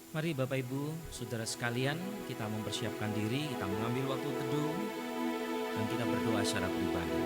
Mari Bapak Ibu, Saudara sekalian, kita mempersiapkan diri, kita mengambil waktu teduh, dan kita berdoa secara pribadi.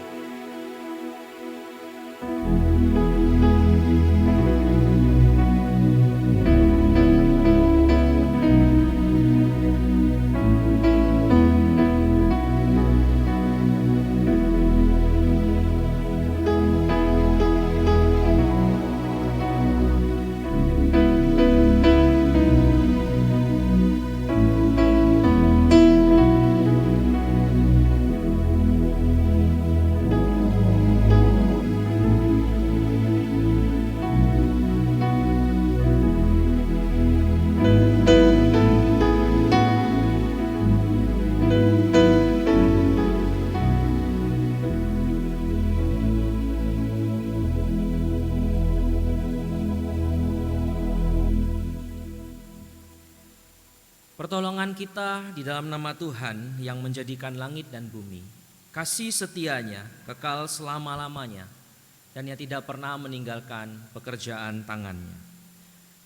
Pertolongan kita di dalam nama Tuhan yang menjadikan langit dan bumi, kasih setianya kekal selama-lamanya, dan yang tidak pernah meninggalkan pekerjaan tangannya.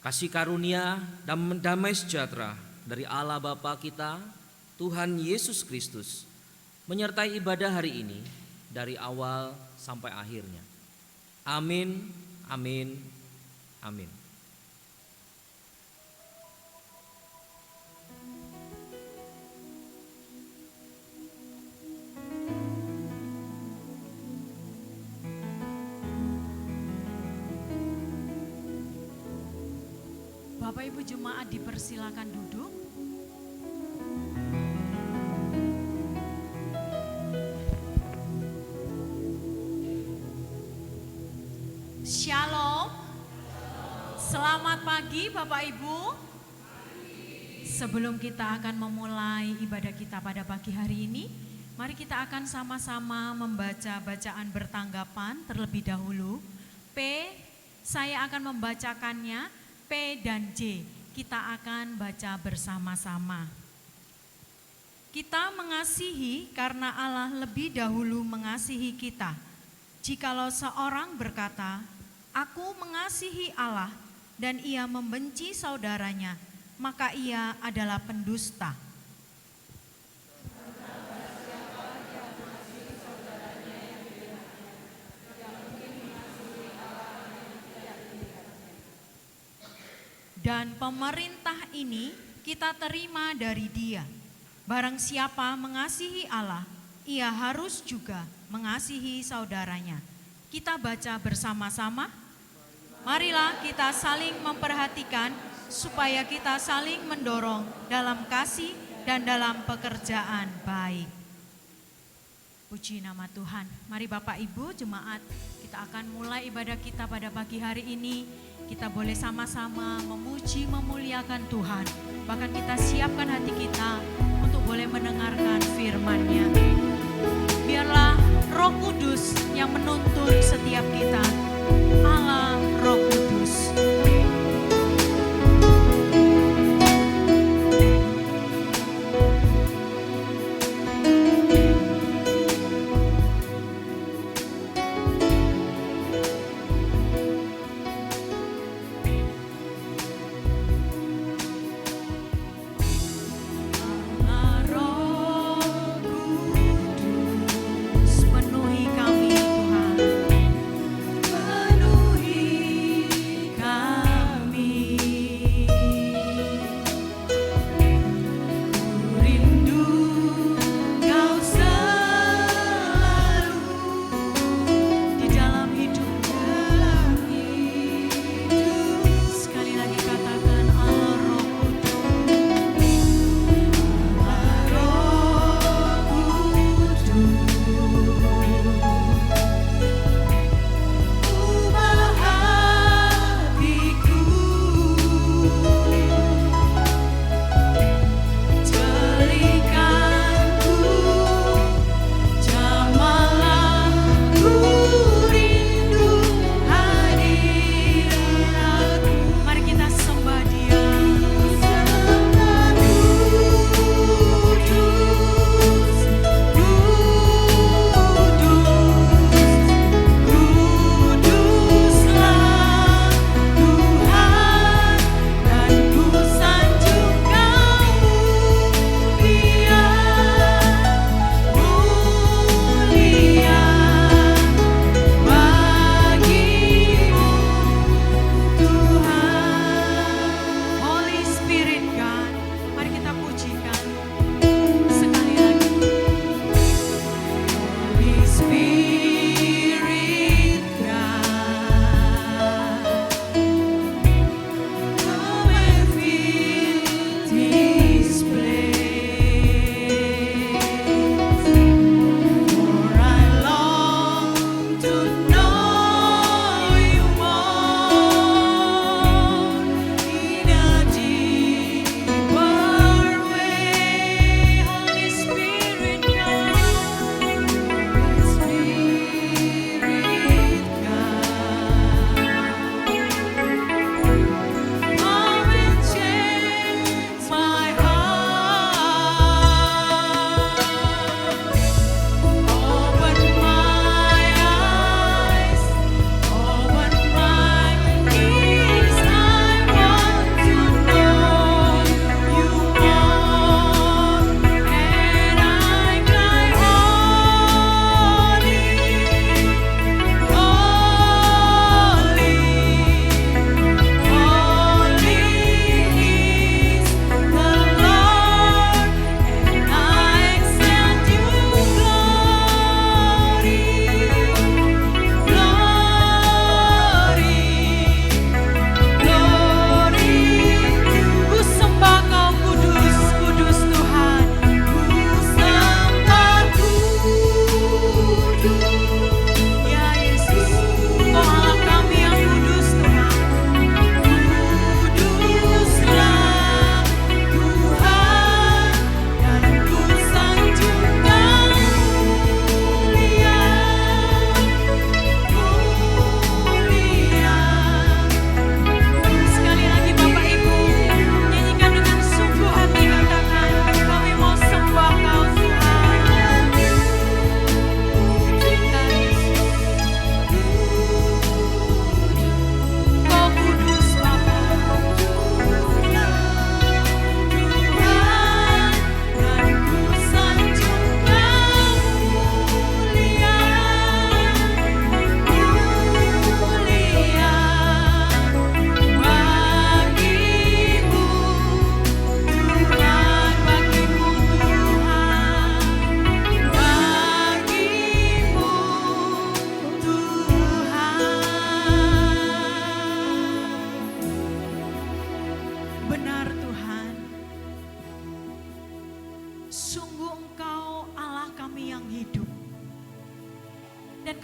Kasih karunia dan damai sejahtera dari Allah Bapa kita, Tuhan Yesus Kristus, menyertai ibadah hari ini dari awal sampai akhirnya. Amin, amin, amin. Bapak Ibu jemaat dipersilakan duduk. Shalom. Selamat pagi Bapak Ibu. Sebelum kita akan memulai ibadah kita pada pagi hari ini, mari kita akan sama-sama membaca bacaan bertanggapan terlebih dahulu. P, saya akan membacakannya. P dan J, kita akan baca bersama-sama. Kita mengasihi karena Allah lebih dahulu mengasihi kita. Jikalau seorang berkata, aku mengasihi Allah dan ia membenci saudaranya, maka ia adalah pendusta. Dan pemerintah ini kita terima dari Dia. Barang siapa mengasihi Allah, ia harus juga mengasihi saudaranya. Kita baca bersama-sama. Marilah kita saling memperhatikan supaya kita saling mendorong dalam kasih dan dalam pekerjaan baik. Puji nama Tuhan. Mari Bapak Ibu jemaat, kita akan mulai ibadah kita pada pagi hari ini. Kita boleh sama-sama memuji, memuliakan Tuhan. Bahkan kita siapkan hati kita untuk boleh mendengarkan firman-Nya. Biarlah Roh Kudus yang menuntun setiap kita. Allah Roh Kudus. Penuhi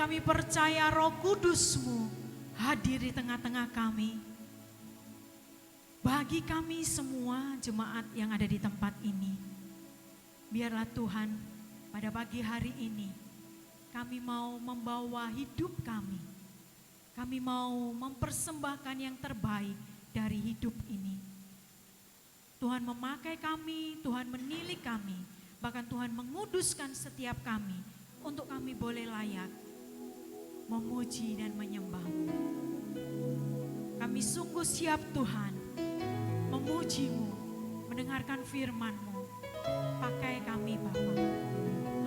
kami percaya Roh Kudus-Mu hadir di tengah-tengah kami. Bagi kami semua jemaat yang ada di tempat ini, biarlah Tuhan pada pagi hari ini kami mau membawa hidup kami. Kami mau mempersembahkan yang terbaik dari hidup ini. Tuhan memakai kami, Tuhan menilik kami, bahkan Tuhan menguduskan setiap kami untuk kami boleh layak memuji dan menyembah-Mu. Kami sungguh siap Tuhan memuji-Mu, mendengarkan firman-Mu. Pakai kami Bapa.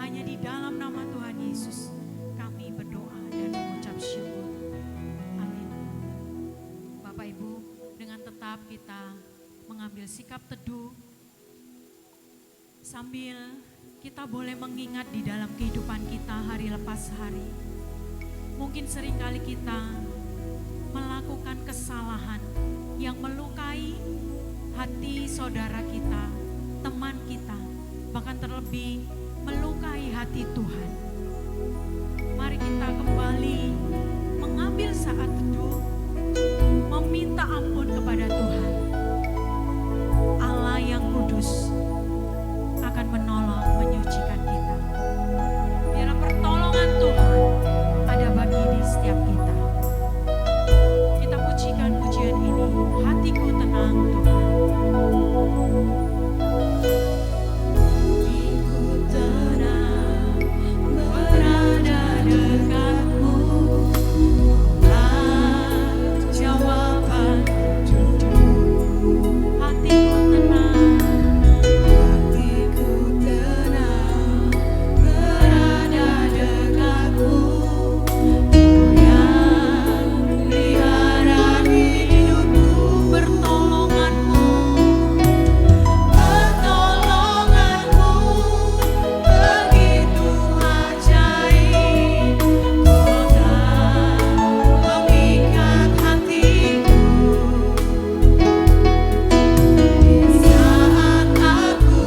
Hanya di dalam nama Tuhan Yesus kami berdoa dan mengucap syukur. Amin. Bapak Ibu, dengan tetap kita mengambil sikap teduh sambil kita boleh mengingat di dalam kehidupan kita hari lepas hari. Mungkin seringkali kita melakukan kesalahan yang melukai hati saudara kita, teman kita, bahkan terlebih melukai hati Tuhan. Mari kita kembali mengambil saat teduh, meminta ampun kepada Tuhan. Allah yang kudus akan menolong, menyucikan kita. Biarlah pertolongan Tuhan ada bagi di setiap kita. Kita pujikan pujian ini, hatiku tenang Tuhan. Hatiku tenang, berada dekatmu. Jawaban hatiku tenang, berada dekatmu. Kau yang pelihara hidupku, pertolonganmu begitu ajaib. Kau tak mengikat hatiku saat aku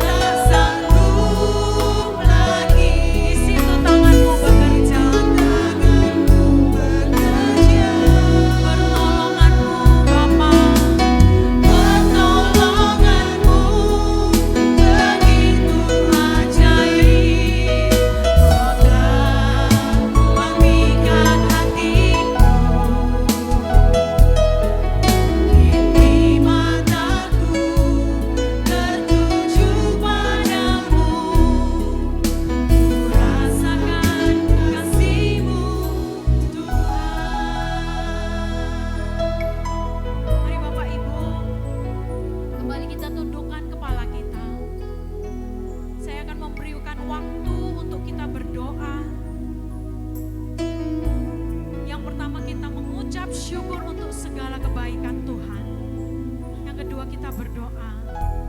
tak sanggup lagi. Di situ tanganmu bekerja, pertolonganmu Bapa, pertolonganmu begitu ajaib. Kau tak mengikat hatiku. Kini mataku tertuju padamu, ku rasakan kasih-Mu Tuhan. Mari Bapak Ibu, kembali kita tundukkan kepala kita. Saya akan memberikan waktu untuk kita berdoa. Yang pertama kita mengucap syukur untuk segala kebaikan Tuhan. Yang kedua kita berdoa,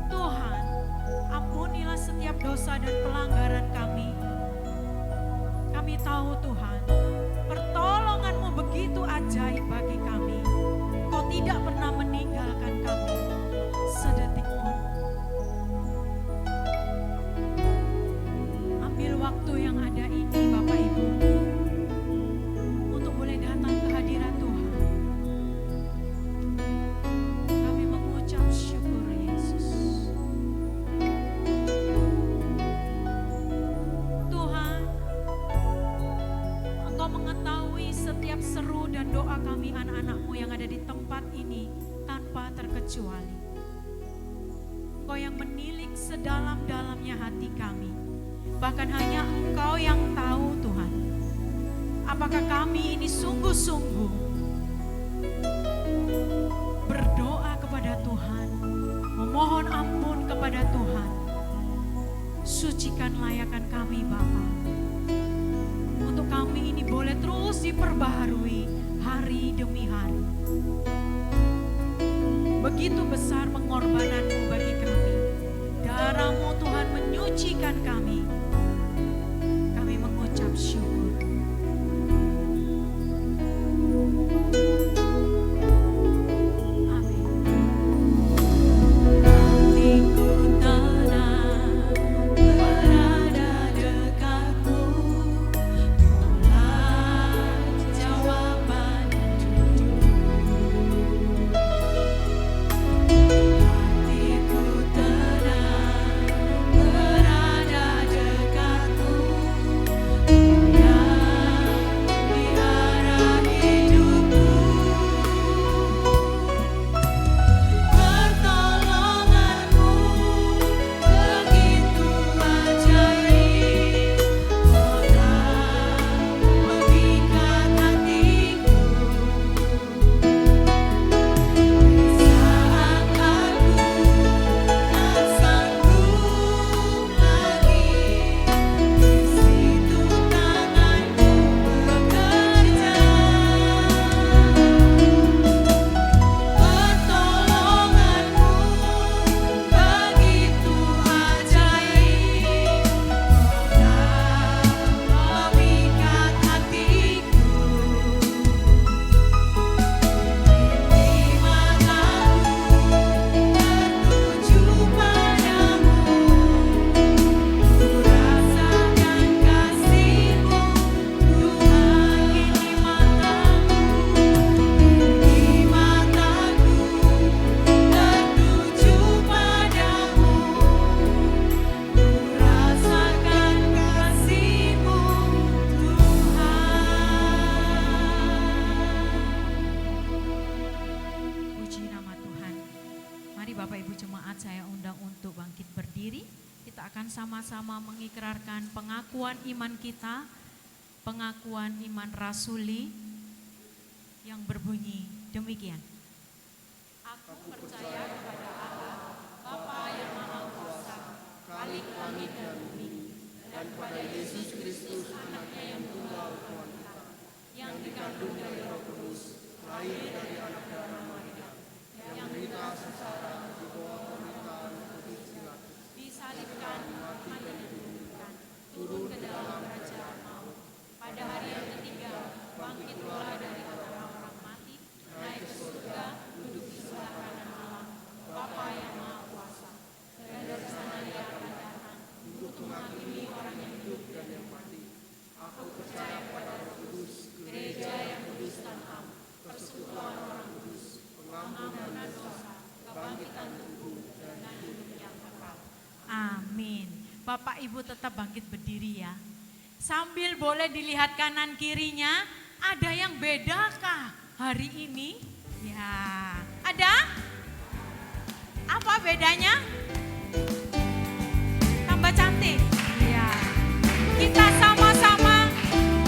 Tuhan ampunilah setiap dosa dan pelanggaran kami. Kami tahu Tuhan, pertolongan-Mu begitu ajaib bagi kami. Kau tidak pernah meninggalkan kami sedetik pun. Ambil waktu yang ada ini Bapak Ibu untuk boleh datang ke hadirat Tuhan. Kami mengucap syukur Yesus. Tuhan, Engkau mengetahui setiap seru dan doa kami anak-anak-Mu yang ada di tempat ini tanpa terkecuali. Engkau yang menilik sedalam-dalamnya hati kami. Bahkan hanya Engkau yang tahu Tuhan, apakah kami ini sungguh-sungguh berdoa kepada Tuhan, memohon ampun kepada Tuhan. Sucikan layakan kami Bapa, untuk kami ini boleh terus diperbaharui hari demi hari. Begitu besar pengorbanan-Mu bagi kami. Darah-Mu Tuhan menyucikan kami. Kami mengucap syukur. Amin. Hatiku tenang, berada dekatmu. Bapak Ibu Jemaat saya undang untuk bangkit berdiri. Kita akan sama-sama mengikrarkan pengakuan iman kita, pengakuan iman rasuli yang berbunyi demikian. Aku percaya kepada Allah, Bapa yang Maha Kuasa, Khalik langit dan bumi, dan kepada Yesus Kristus, anaknya yang tunggal Tuhan kita, yang dikandung dari Roh Kudus, lahir dari anak darah Maria, yang menderita sengsara di bawah pemerintahan Pontius Pilatus, disalibkan, mati dan dikuburkan, turun ke dalam kerajaan maut. Pada hari yang ketiga, bangkit pula dari antara orang mati, naik ke surga, duduk di sebelah kanan Allah, Bapa yang Maha Kuasa. Dan dari sana Dia akan datang untuk menghakimi orang yang hidup dan yang mati. Aku percaya kepada Roh Kudus, gereja yang kudus dan am, persekutuan orang kudus, pengampunan dosa, kebangkitan tubuh, dan hidup yang kekal. Amin. Bapak Ibu tetap bangkit berdiri ya. Sambil boleh dilihat kanan kirinya, ada yang bedakah hari ini? Ya, ada? Apa bedanya? Tambah cantik. Ya. Kita sama-sama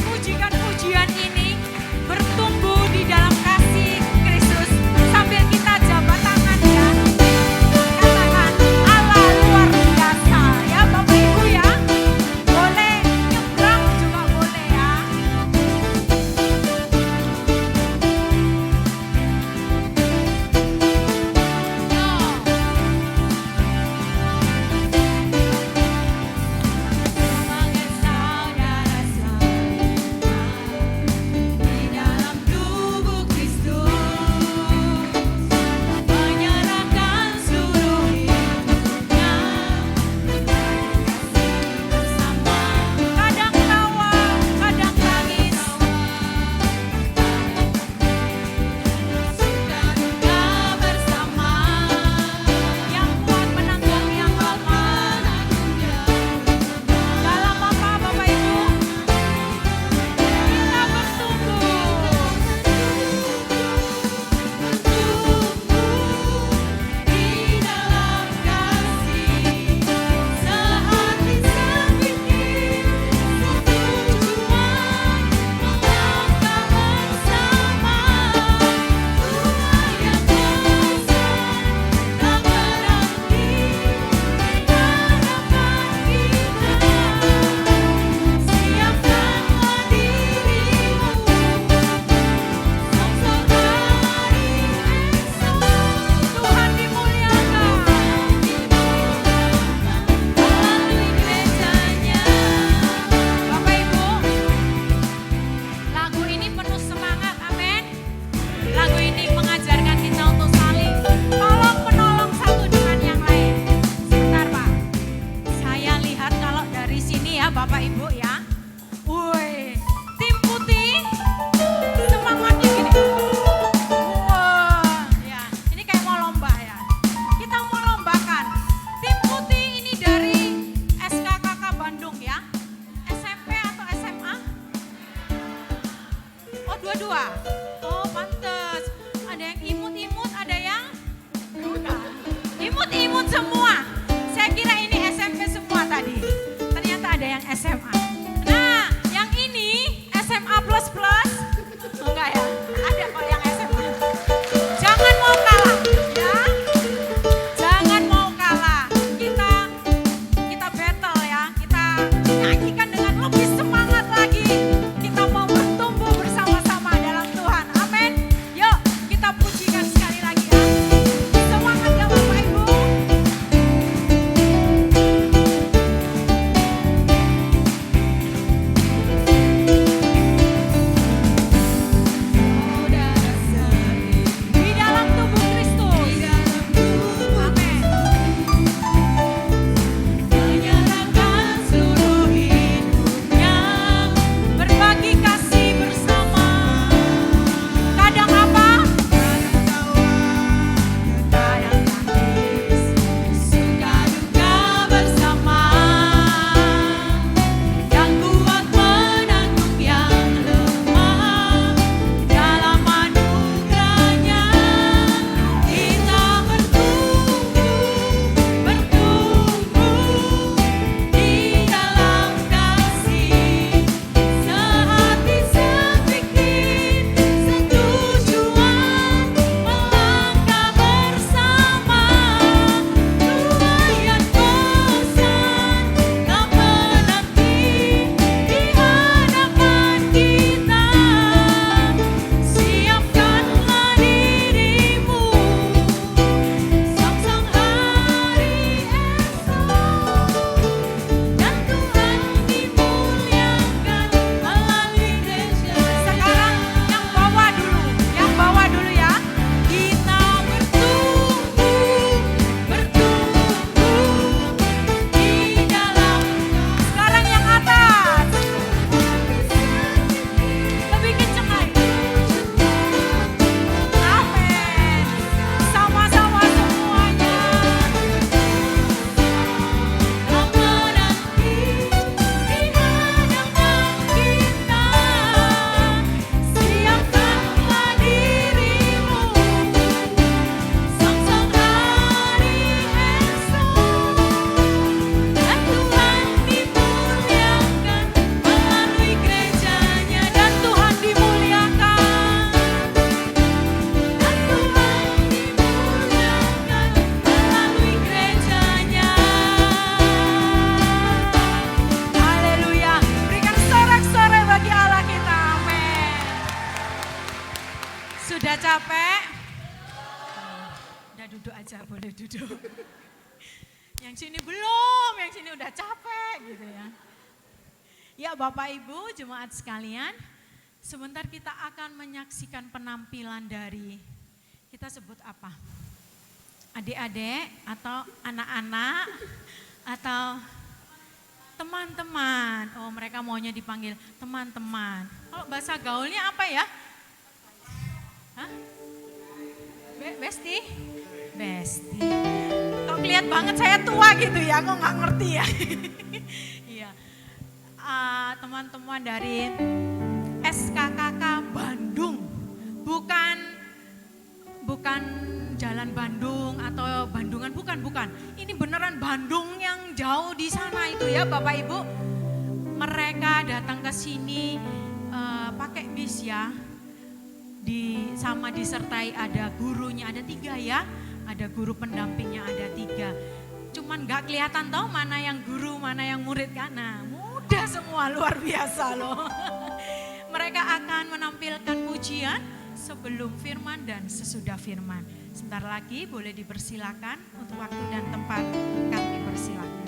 pujikan pujian ini bertumbuh di dalam kasih Kristus sambil kita jabat tangan ya. Katakan Allah luar biasa ya Bapak Ibu ya. Boleh nyebrang juga boleh ya. Yo. duduk aja, boleh duduk. Yang sini belum, yang sini udah capek gitu ya. Ya Bapak Ibu jemaat sekalian, sebentar kita akan menyaksikan penampilan dari, kita sebut apa? Adik-adik atau anak-anak atau teman-teman. Oh mereka maunya dipanggil teman-teman. Kalau bahasa gaulnya apa ya? Hah? Besti? Besti. Kok kelihatan banget saya tua gitu ya, kok nggak ngerti ya. Iya. Teman-teman dari SKKK Bandung. Bukan Jalan Bandung atau Bandungan, bukan. Ini beneran Bandung yang jauh di sana itu ya Bapak Ibu. Mereka datang ke sini pakai bis ya. Sama disertai ada gurunya, ada 3 ya. Ada guru pendampingnya ada 3. Cuman gak kelihatan tau mana yang guru, mana yang murid kan. Nah mudah semua, luar biasa loh. Mereka akan menampilkan pujian sebelum firman dan sesudah firman. Sebentar lagi boleh dipersilakan untuk waktu dan tempat, kami persilakan.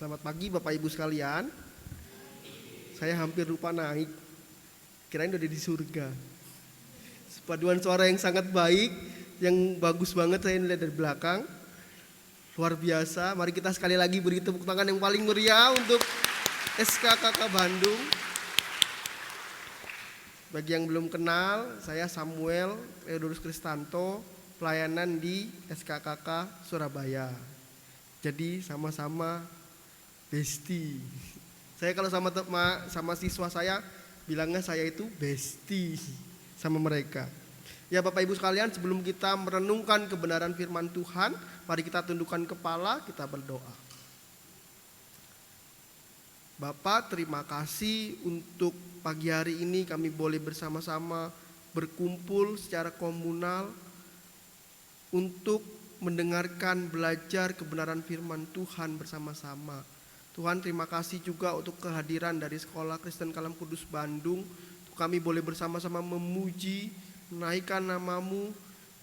Selamat pagi Bapak Ibu sekalian. Saya hampir lupa naik. Kirain udah di surga. Paduan suara yang sangat baik, yang bagus banget saya lihat dari belakang. Luar biasa. Mari kita sekali lagi beri tepuk tangan yang paling meriah untuk SKKK Bandung. Bagi yang belum kenal, saya Samuel Theodorus Kristanto, pelayanan di SKKK Surabaya. Jadi sama-sama bestie. Saya kalau sama siswa saya bilangnya saya itu bestie sama mereka. Ya Bapak Ibu sekalian, sebelum kita merenungkan kebenaran firman Tuhan, mari kita tundukkan kepala, kita berdoa. Bapak, terima kasih untuk pagi hari ini kami boleh bersama-sama berkumpul secara komunal untuk mendengarkan, belajar kebenaran firman Tuhan bersama-sama. Tuhan, terima kasih juga untuk kehadiran dari Sekolah Kristen Kalam Kudus Bandung. Kami boleh bersama-sama memuji, menaikkan nama-Mu,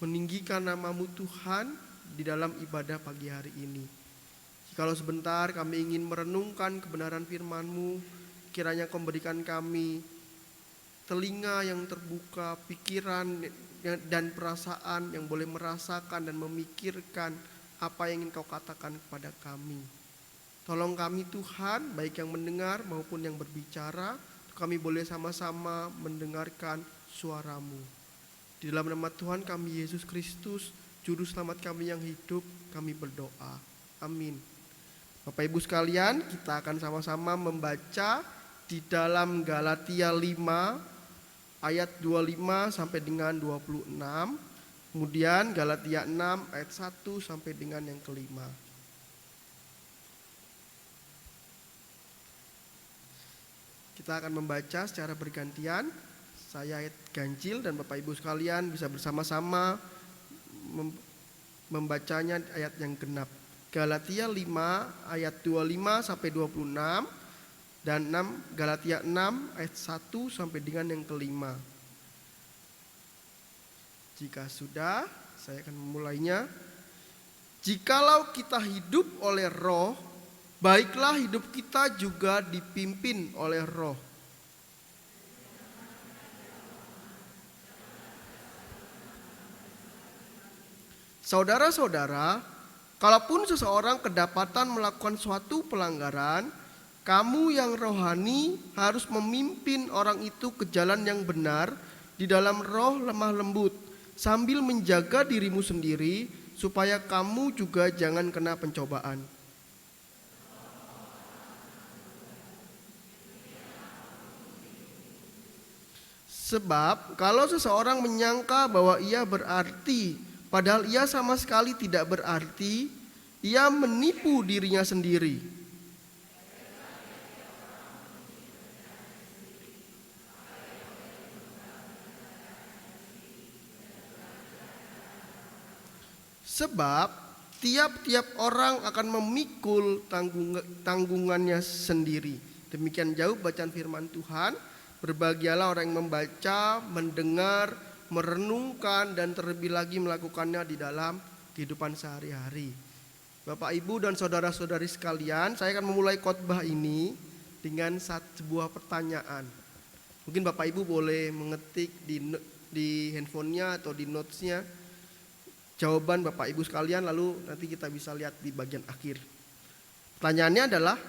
meninggikan nama-Mu Tuhan di dalam ibadah pagi hari ini. Jikalau sebentar kami ingin merenungkan kebenaran firman-Mu, kiranya Kau berikan kami telinga yang terbuka, pikiran dan perasaan yang boleh merasakan dan memikirkan apa yang ingin Kau katakan kepada kami. Tolong kami Tuhan, baik yang mendengar maupun yang berbicara, kami boleh sama-sama mendengarkan suara-Mu. Di dalam nama Tuhan kami Yesus Kristus, Juru Selamat kami yang hidup, kami berdoa. Amin. Bapak Ibu sekalian, kita akan sama-sama membaca di dalam Galatia 5 ayat 25 sampai dengan 26. Kemudian Galatia 6 ayat 1 sampai dengan yang kelima. Kita akan membaca secara bergantian. Saya ayat ganjil dan Bapak Ibu sekalian bisa bersama-sama membacanya ayat yang genap. Galatia 5 ayat 25 sampai 26 dan 6 Galatia 6 ayat 1 sampai dengan yang kelima. Jika sudah, saya akan memulainya. Jikalau kita hidup oleh Roh, baiklah hidup kita juga dipimpin oleh Roh. Saudara-saudara, kalaupun seseorang kedapatan melakukan suatu pelanggaran, kamu yang rohani harus memimpin orang itu ke jalan yang benar di dalam roh lemah lembut, sambil menjaga dirimu sendiri supaya kamu juga jangan kena pencobaan. Sebab kalau seseorang menyangka bahwa ia berarti, padahal ia sama sekali tidak berarti, ia menipu dirinya sendiri. Sebab tiap-tiap orang akan memikul tanggungannya sendiri. Demikian jauh bacaan firman Tuhan. Berbahagialah orang yang membaca, mendengar, merenungkan dan terlebih lagi melakukannya di dalam kehidupan sehari-hari. Bapak, Ibu dan saudara-saudari sekalian, saya akan memulai khotbah ini dengan sebuah pertanyaan. Mungkin Bapak Ibu boleh mengetik di handphonenya atau di notesnya jawaban Bapak Ibu sekalian, lalu nanti kita bisa lihat di bagian akhir. Pertanyaannya adalah,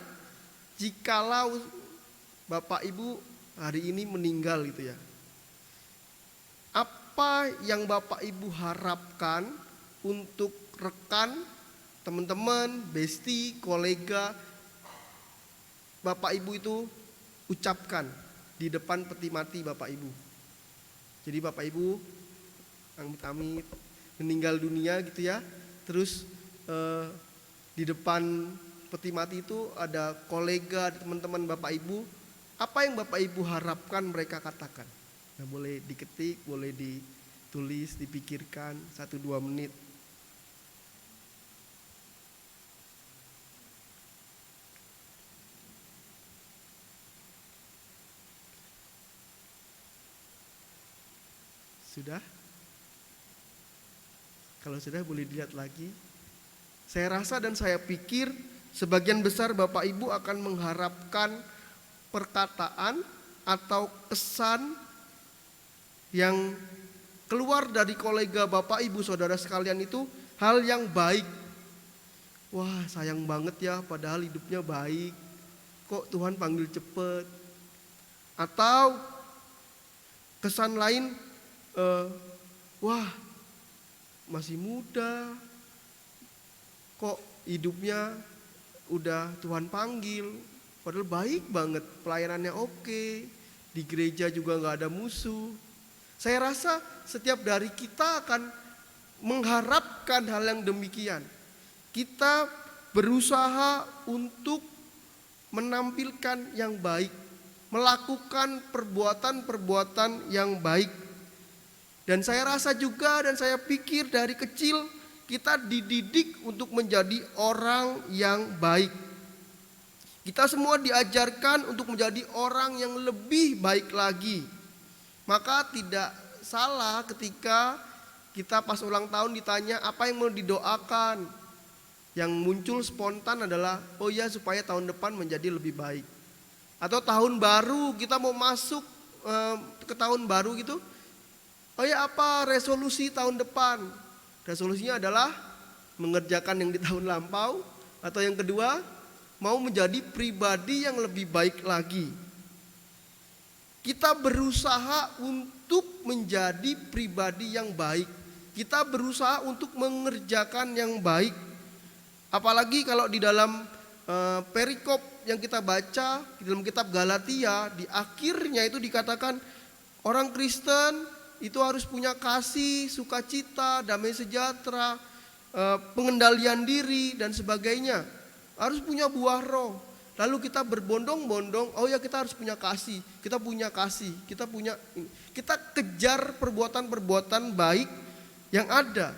jikalau Bapak Ibu hari ini meninggal gitu ya, apa yang Bapak Ibu harapkan untuk rekan, teman-teman, bestie, kolega Bapak Ibu itu ucapkan di depan peti mati Bapak Ibu? Jadi Bapak Ibu amit-amit meninggal dunia gitu ya, terus di depan peti mati itu ada kolega, teman-teman Bapak Ibu. Apa yang Bapak Ibu harapkan mereka katakan? Nah, boleh diketik, boleh ditulis, dipikirkan 1-2 menit. Sudah? Kalau sudah boleh dilihat lagi. Saya rasa dan saya pikir sebagian besar Bapak Ibu akan mengharapkan perkataan atau kesan yang keluar dari kolega Bapak Ibu Saudara sekalian itu hal yang baik. Wah, sayang banget ya, padahal hidupnya baik. Kok Tuhan panggil cepet? Atau kesan lain, wah masih muda, kok hidupnya udah Tuhan panggil, padahal baik banget, pelayanannya oke, di gereja juga gak ada musuh. Saya rasa setiap dari kita akan mengharapkan hal yang demikian. Kita berusaha untuk menampilkan yang baik, melakukan perbuatan-perbuatan yang baik. Dan saya rasa juga dan saya pikir dari kecil kita dididik untuk menjadi orang yang baik. Kita semua diajarkan untuk menjadi orang yang lebih baik lagi. Maka tidak salah ketika kita pas ulang tahun ditanya apa yang mau didoakan. Yang muncul spontan adalah, oh ya supaya tahun depan menjadi lebih baik. Atau tahun baru kita mau masuk ke tahun baru gitu. Oh ya apa resolusi tahun depan? Resolusinya adalah mengerjakan yang di tahun lampau. Atau yang kedua, mau menjadi pribadi yang lebih baik lagi. Kita berusaha untuk menjadi pribadi yang baik. Kita berusaha untuk mengerjakan yang baik. Apalagi kalau di dalam perikop yang kita baca di dalam kitab Galatia, di akhirnya itu dikatakan orang Kristen itu harus punya kasih, sukacita, damai sejahtera, pengendalian diri dan sebagainya. Harus punya buah roh. Lalu kita berbondong-bondong, oh ya kita harus punya kasih, kita punya kasih, kita kejar perbuatan-perbuatan baik yang ada.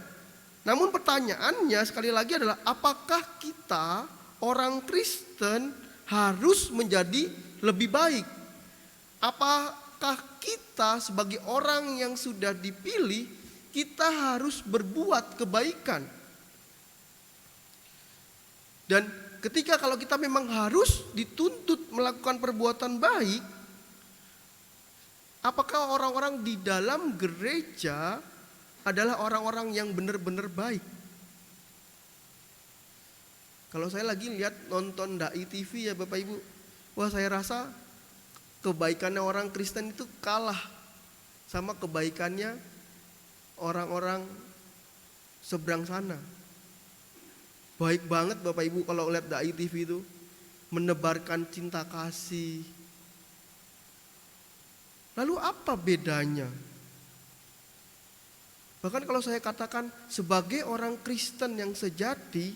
Namun pertanyaannya sekali lagi adalah apakah kita orang Kristen harus menjadi lebih baik? Apakah kita sebagai orang yang sudah dipilih, kita harus berbuat kebaikan? Dan ketika kalau kita memang harus dituntut melakukan perbuatan baik, apakah orang-orang di dalam gereja adalah orang-orang yang benar-benar baik? Kalau saya lagi lihat nonton Dai TV ya Bapak Ibu, wah saya rasa kebaikannya orang Kristen itu kalah sama kebaikannya orang-orang seberang sana. Baik banget Bapak Ibu kalau lihat Dai TV itu, menebarkan cinta kasih. Lalu apa bedanya? Bahkan kalau saya katakan sebagai orang Kristen yang sejati,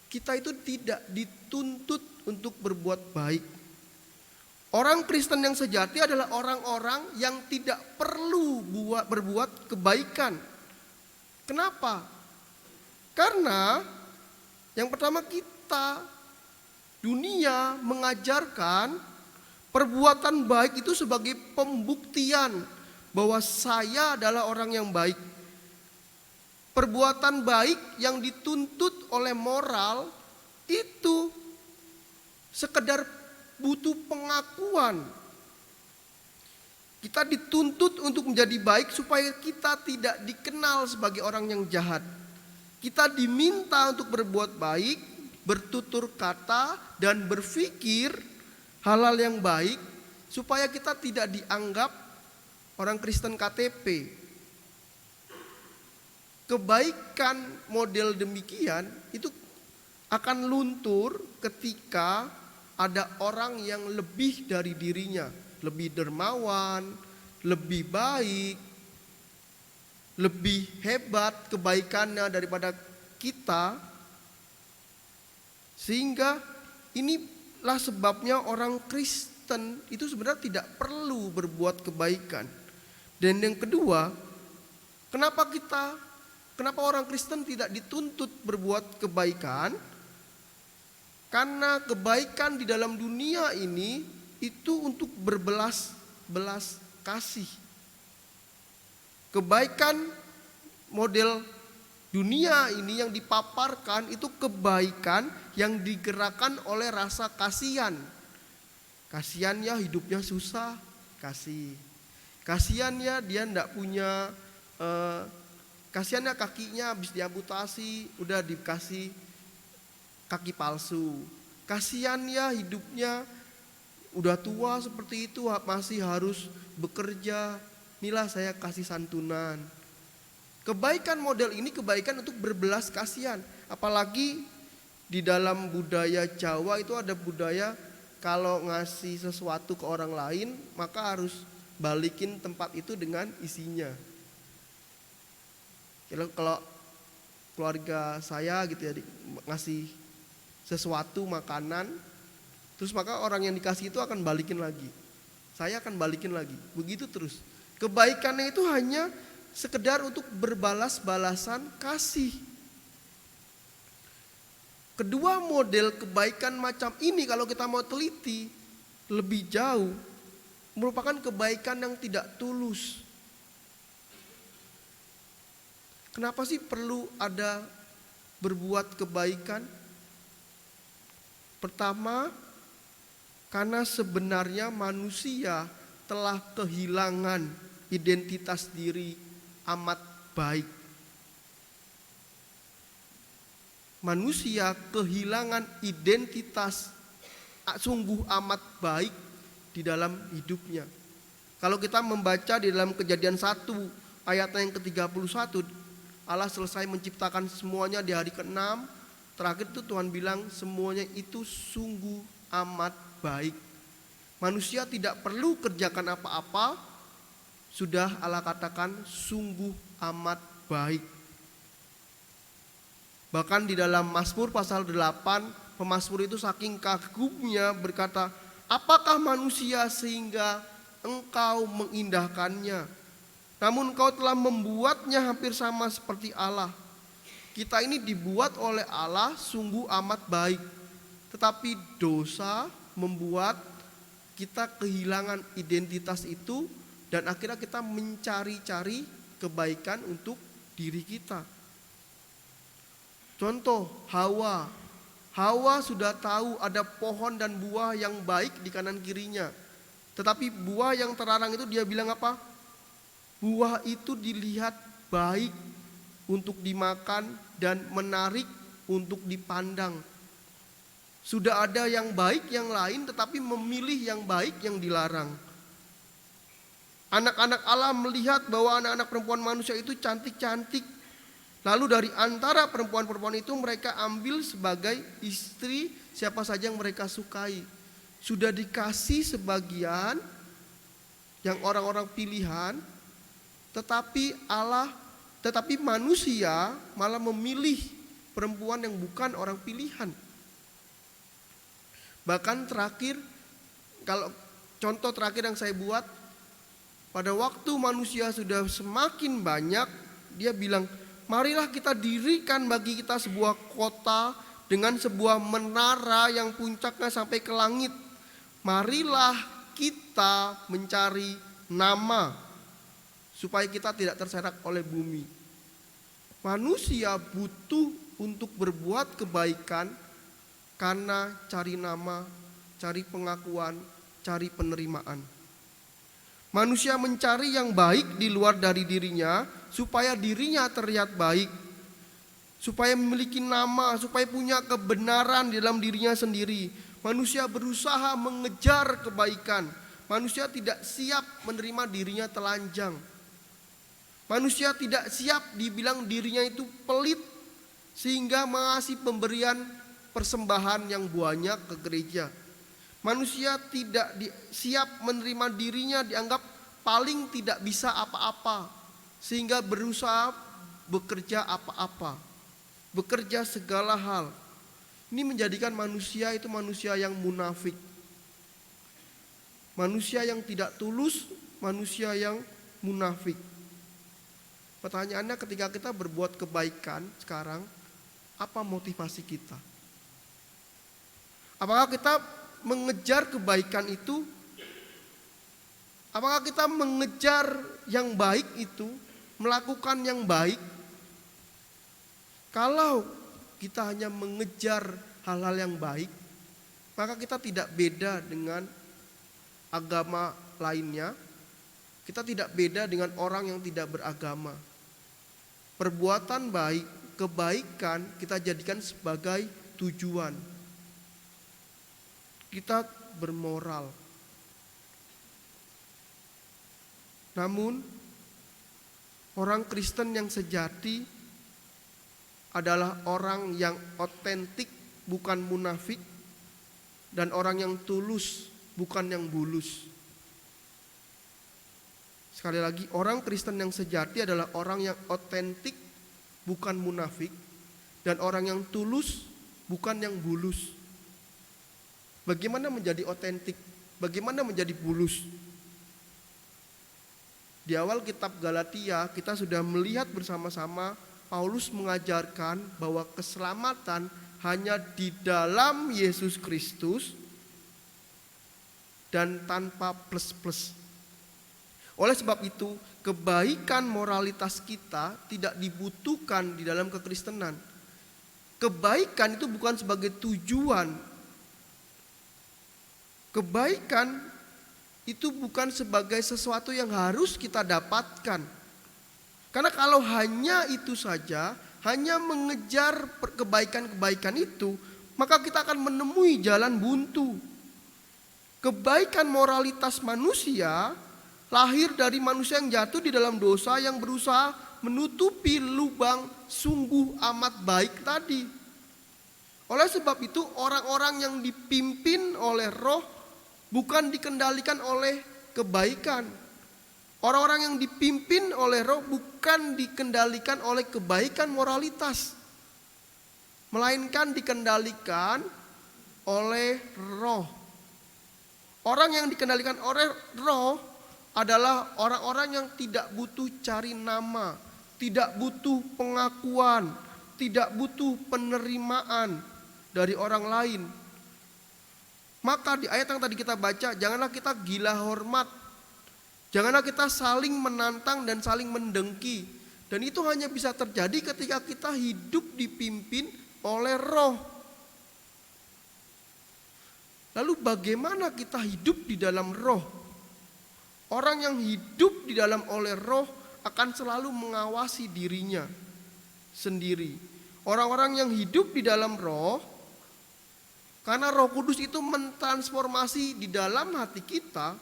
kita itu tidak dituntut untuk berbuat baik. Orang Kristen yang sejati adalah orang-orang yang tidak perlu berbuat kebaikan. Kenapa? Karena yang pertama dunia mengajarkan perbuatan baik itu sebagai pembuktian bahwa saya adalah orang yang baik. Perbuatan baik yang dituntut oleh moral itu sekedar butuh pengakuan. Kita dituntut untuk menjadi baik supaya kita tidak dikenal sebagai orang yang jahat. Kita diminta untuk berbuat baik, bertutur kata dan berpikir hal-hal yang baik supaya kita tidak dianggap orang Kristen KTP. Kebaikan model demikian itu akan luntur ketika ada orang yang lebih dari dirinya, lebih dermawan, lebih baik, lebih hebat kebaikannya daripada kita. Sehingga inilah sebabnya orang Kristen itu sebenarnya tidak perlu berbuat kebaikan. Dan yang kedua, kenapa orang Kristen tidak dituntut berbuat kebaikan? Karena kebaikan di dalam dunia ini itu untuk berbelas kasih. Kebaikan model Dunia ini yang dipaparkan itu kebaikan yang digerakkan oleh rasa kasihan. Kasihan ya hidupnya susah, kasih. Kasihan ya dia enggak punya, kasihan ya kakinya habis diamputasi, udah dikasih kaki palsu. Kasihan ya hidupnya udah tua seperti itu masih harus bekerja. Inilah saya kasih santunan. Kebaikan model ini kebaikan untuk berbelas kasihan. Apalagi di dalam budaya Jawa itu ada budaya kalau ngasih sesuatu ke orang lain maka harus balikin tempat itu dengan isinya. Kalau keluarga saya gitu ya ngasih sesuatu makanan, terus maka orang yang dikasih itu akan balikin lagi. Saya akan balikin lagi. Begitu terus. Kebaikannya itu hanya sekedar untuk berbalas-balasan kasih. Kedua model kebaikan macam ini kalau kita mau teliti lebih jauh merupakan kebaikan yang tidak tulus. Kenapa sih perlu ada berbuat kebaikan? Pertama, karena sebenarnya manusia telah kehilangan identitas diri amat baik. Manusia kehilangan identitas sungguh amat baik di dalam hidupnya. Kalau kita membaca di dalam Kejadian 1 ayatnya yang ke-31, Allah selesai menciptakan semuanya di hari ke-6. Terakhir itu Tuhan bilang semuanya itu sungguh amat baik. Manusia tidak perlu kerjakan apa-apa, sudah Allah katakan sungguh amat baik. Bahkan di dalam Mazmur pasal 8, pemazmur itu saking kagumnya berkata, apakah manusia sehingga engkau mengindahkannya? Namun engkau telah membuatnya hampir sama seperti Allah. Kita ini dibuat oleh Allah sungguh amat baik. Tetapi dosa membuat kita kehilangan identitas itu dan akhirnya kita mencari-cari kebaikan untuk diri kita. Contoh Hawa. Hawa sudah tahu ada pohon dan buah yang baik di kanan kirinya. Tetapi buah yang terlarang itu dia bilang apa? Buah itu dilihat baik untuk dimakan dan menarik untuk dipandang. Sudah ada yang baik yang lain tetapi memilih yang baik yang dilarang. Anak-anak Allah melihat bahwa anak-anak perempuan manusia itu cantik-cantik. Lalu dari antara perempuan-perempuan itu mereka ambil sebagai istri siapa saja yang mereka sukai. Sudah dikasih sebagian yang orang-orang pilihan, tetapi manusia malah memilih perempuan yang bukan orang pilihan. Bahkan terakhir, kalau contoh terakhir yang saya buat, pada waktu manusia sudah semakin banyak, dia bilang, marilah kita dirikan bagi kita sebuah kota dengan sebuah menara yang puncaknya sampai ke langit. Marilah kita mencari nama supaya kita tidak terserak oleh bumi. Manusia butuh untuk berbuat kebaikan karena cari nama, cari pengakuan, cari penerimaan. Manusia mencari yang baik di luar dari dirinya supaya dirinya terlihat baik, supaya memiliki nama, supaya punya kebenaran di dalam dirinya sendiri. Manusia berusaha mengejar kebaikan. Manusia tidak siap menerima dirinya telanjang. Manusia tidak siap dibilang dirinya itu pelit sehingga mengasih pemberian persembahan yang banyak ke gereja. Manusia tidak siap menerima dirinya dianggap paling tidak bisa apa-apa sehingga berusaha bekerja apa-apa, bekerja segala hal. Ini menjadikan manusia itu manusia yang munafik, manusia yang tidak tulus, manusia yang munafik. Pertanyaannya ketika kita berbuat kebaikan sekarang, apa motivasi kita? Apakah kita mengejar kebaikan itu? Apakah kita mengejar yang baik itu, melakukan yang baik? Kalau kita hanya mengejar hal-hal yang baik, maka kita tidak beda dengan agama lainnya. Kita tidak beda dengan orang yang tidak beragama. Perbuatan baik, kebaikan kita jadikan sebagai tujuan. Kita bermoral. Namun, orang Kristen yang sejati adalah orang yang otentik, bukan munafik, dan orang yang tulus, bukan yang bulus. Sekali lagi, orang Kristen yang sejati adalah orang yang otentik, bukan munafik, dan orang yang tulus, bukan yang bulus. Bagaimana menjadi otentik? Bagaimana menjadi bulus? Di awal kitab Galatia, kita sudah melihat bersama-sama Paulus mengajarkan bahwa keselamatan hanya di dalam Yesus Kristus dan tanpa plus-plus. Oleh sebab itu, kebaikan moralitas kita tidak dibutuhkan di dalam kekristenan. Kebaikan itu bukan sebagai tujuan. Kebaikan itu bukan sebagai sesuatu yang harus kita dapatkan. Karena kalau hanya itu saja, hanya mengejar kebaikan-kebaikan itu, maka kita akan menemui jalan buntu. Kebaikan moralitas manusia lahir dari manusia yang jatuh di dalam dosa, yang berusaha menutupi lubang sungguh amat baik tadi. Oleh sebab itu, orang-orang yang dipimpin oleh Roh bukan dikendalikan oleh kebaikan. Orang-orang yang dipimpin oleh Roh bukan dikendalikan oleh kebaikan moralitas, melainkan dikendalikan oleh Roh. Orang yang dikendalikan oleh Roh adalah orang-orang yang tidak butuh cari nama, tidak butuh pengakuan, tidak butuh penerimaan dari orang lain. Maka di ayat yang tadi kita baca, janganlah kita gila hormat, janganlah kita saling menantang dan saling mendengki. Dan itu hanya bisa terjadi ketika kita hidup dipimpin oleh Roh. Lalu bagaimana kita hidup di dalam Roh? Orang yang hidup di dalam oleh Roh akan selalu mengawasi dirinya sendiri. Orang-orang yang hidup di dalam Roh, karena Roh Kudus itu mentransformasi di dalam hati kita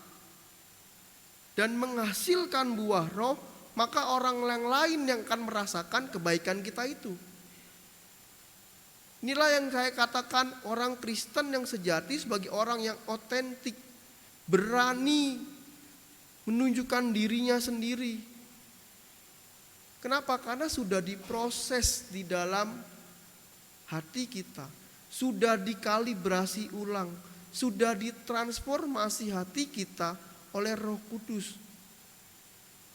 dan menghasilkan buah Roh, maka orang yang lain yang akan merasakan kebaikan kita itu. Inilah yang saya katakan orang Kristen yang sejati sebagai orang yang otentik, berani menunjukkan dirinya sendiri. Kenapa? Karena sudah diproses di dalam hati kita, sudah dikalibrasi ulang, sudah ditransformasi hati kita oleh Roh Kudus.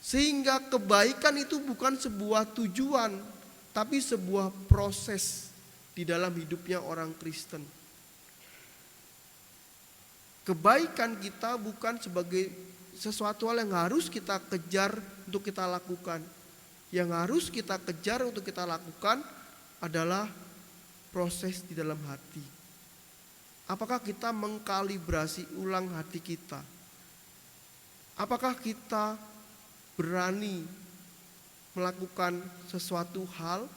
Sehingga kebaikan itu bukan sebuah tujuan, tapi sebuah proses di dalam hidupnya orang Kristen. Kebaikan kita bukan sebagai sesuatu hal yang harus kita kejar untuk kita lakukan. Yang harus kita kejar untuk kita lakukan adalah proses di dalam hati. Apakah kita mengkalibrasi ulang hati kita? Apakah kita berani melakukan sesuatu hal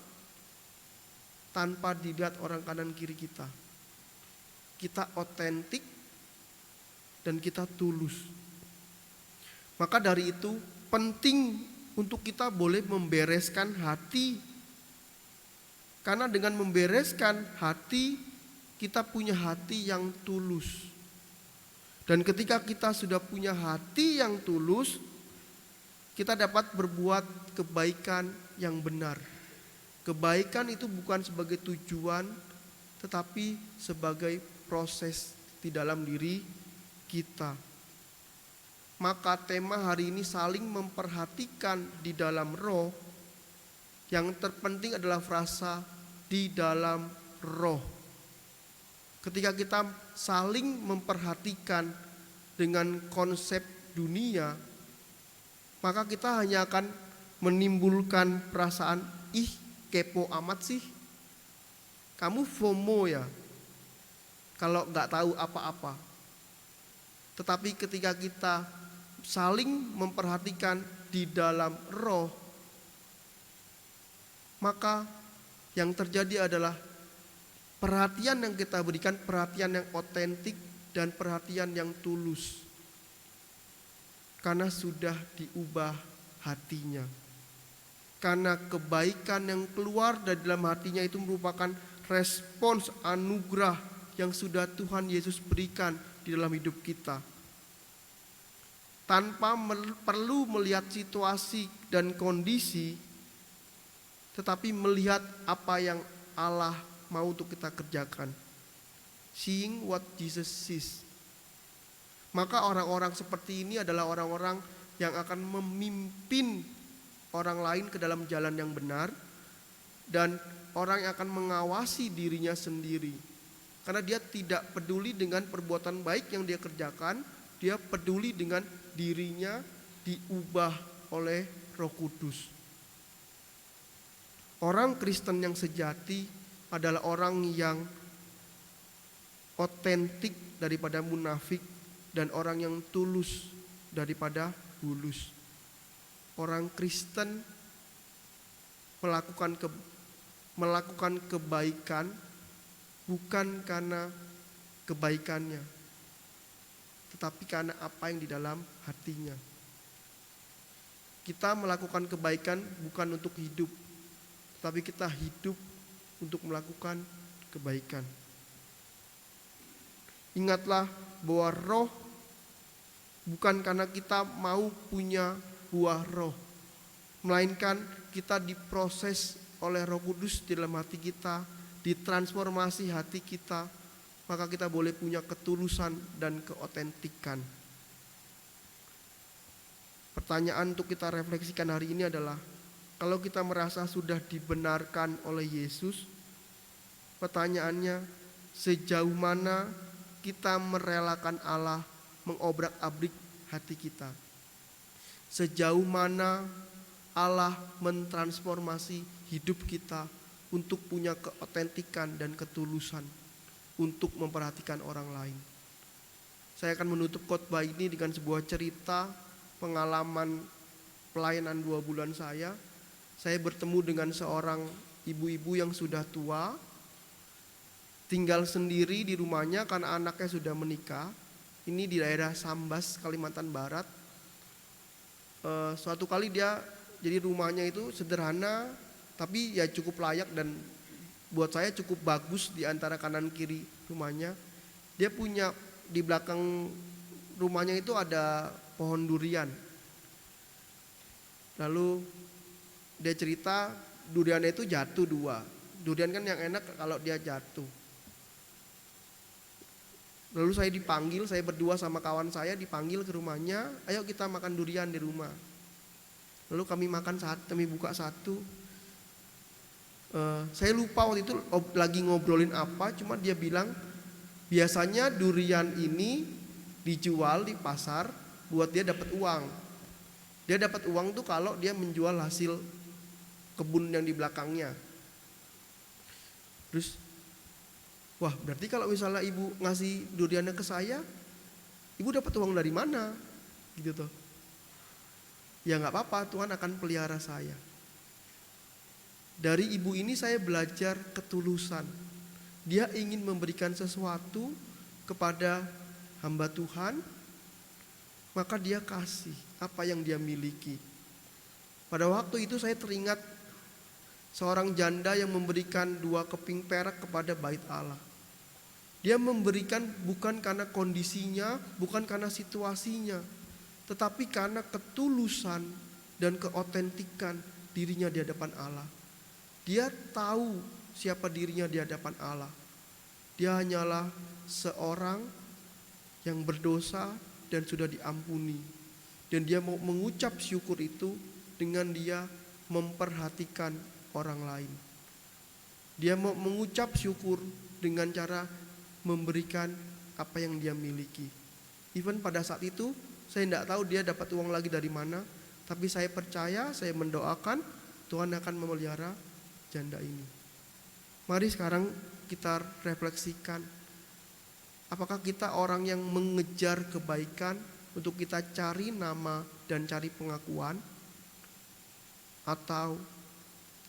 tanpa dilihat orang kanan kiri kita? Kita otentik dan kita tulus. Maka dari itu penting untuk kita boleh membereskan hati. Karena dengan membereskan hati, kita punya hati yang tulus. Dan ketika kita sudah punya hati yang tulus, kita dapat berbuat kebaikan yang benar. Kebaikan itu bukan sebagai tujuan, tetapi sebagai proses di dalam diri kita. Maka tema hari ini saling memperhatikan di dalam Roh. Yang terpenting adalah frasa di dalam Roh. Ketika kita saling memperhatikan dengan konsep dunia, maka kita hanya akan menimbulkan perasaan ih kepo amat sih? Kamu FOMO ya? Kalau nggak tahu apa-apa. Tetapi ketika kita saling memperhatikan di dalam roh, maka yang terjadi adalah perhatian yang kita berikan, perhatian yang otentik dan perhatian yang tulus. Karena sudah diubah hatinya. Karena kebaikan yang keluar dari dalam hatinya itu merupakan respons anugerah yang sudah Tuhan Yesus berikan di dalam hidup kita. Tanpa perlu melihat situasi dan kondisi, tetapi melihat apa yang Allah mau untuk kita kerjakan. Seeing what Jesus sees. Maka orang-orang seperti ini adalah orang-orang yang akan memimpin orang lain ke dalam jalan yang benar, dan orang yang akan mengawasi dirinya sendiri. Karena dia tidak peduli dengan perbuatan baik yang dia kerjakan, dia peduli dengan dirinya diubah oleh Roh Kudus. Orang Kristen yang sejati adalah orang yang otentik daripada munafik, dan orang yang tulus daripada bulus. Orang Kristen melakukan kebaikan bukan karena kebaikannya, tetapi karena apa yang di dalam hatinya. Kita melakukan kebaikan bukan untuk hidup, tetapi kita hidup untuk melakukan kebaikan. Ingatlah bahwa roh bukan karena kita mau punya buah roh, melainkan kita diproses oleh Roh Kudus di dalam hati kita, ditransformasi hati kita, maka kita boleh punya ketulusan dan keotentikan. Pertanyaan untuk kita refleksikan hari ini adalah, kalau kita merasa sudah dibenarkan oleh Yesus, pertanyaannya, sejauh mana kita merelakan Allah mengobrak-abrik hati kita? Sejauh mana Allah mentransformasi hidup kita untuk punya keotentikan dan ketulusan untuk memperhatikan orang lain? Saya akan menutup khotbah ini dengan sebuah cerita pengalaman pelayanan 2 bulan saya. Saya bertemu dengan seorang ibu-ibu yang sudah tua, tinggal sendiri di rumahnya karena anaknya sudah menikah. Ini di daerah Sambas, Kalimantan Barat. Suatu kali jadi rumahnya itu sederhana, tapi ya cukup layak dan buat saya cukup bagus di antara kanan kiri rumahnya. Dia punya di belakang rumahnya itu ada pohon durian. Lalu dia cerita duriannya itu jatuh 2. Durian kan yang enak kalau dia jatuh. Lalu saya dipanggil, saya berdua sama kawan saya dipanggil ke rumahnya, ayo kita makan durian di rumah. Lalu kami makan kami buka satu. Saya lupa waktu itu lagi ngobrolin apa, cuma dia bilang biasanya durian ini dijual di pasar buat dia dapat uang. Dia dapat uang tuh kalau dia menjual hasil kebun yang di belakangnya. Terus, wah berarti kalau misalnya ibu ngasih duriannya ke saya, ibu dapat uang dari mana? Gitu tuh. Ya gak apa-apa, Tuhan akan pelihara saya. Dari ibu ini saya belajar ketulusan. Dia ingin memberikan sesuatu kepada hamba Tuhan, maka dia kasih apa yang dia miliki. Pada waktu itu saya teringat seorang janda yang memberikan 2 keping perak kepada bait Allah. Dia memberikan bukan karena kondisinya, bukan karena situasinya, tetapi karena ketulusan dan keotentikan dirinya di hadapan Allah. Dia tahu siapa dirinya di hadapan Allah. Dia hanyalah seorang yang berdosa dan sudah diampuni. Dan dia mau mengucap syukur itu dengan dia memperhatikan orang lain. Dia mau mengucap syukur dengan cara memberikan apa yang dia miliki. Even pada saat itu saya tidak tahu dia dapat uang lagi dari mana, tapi saya percaya, saya mendoakan Tuhan akan memelihara janda ini. Mari sekarang kita refleksikan, apakah kita orang yang mengejar kebaikan untuk kita cari nama dan cari pengakuan, atau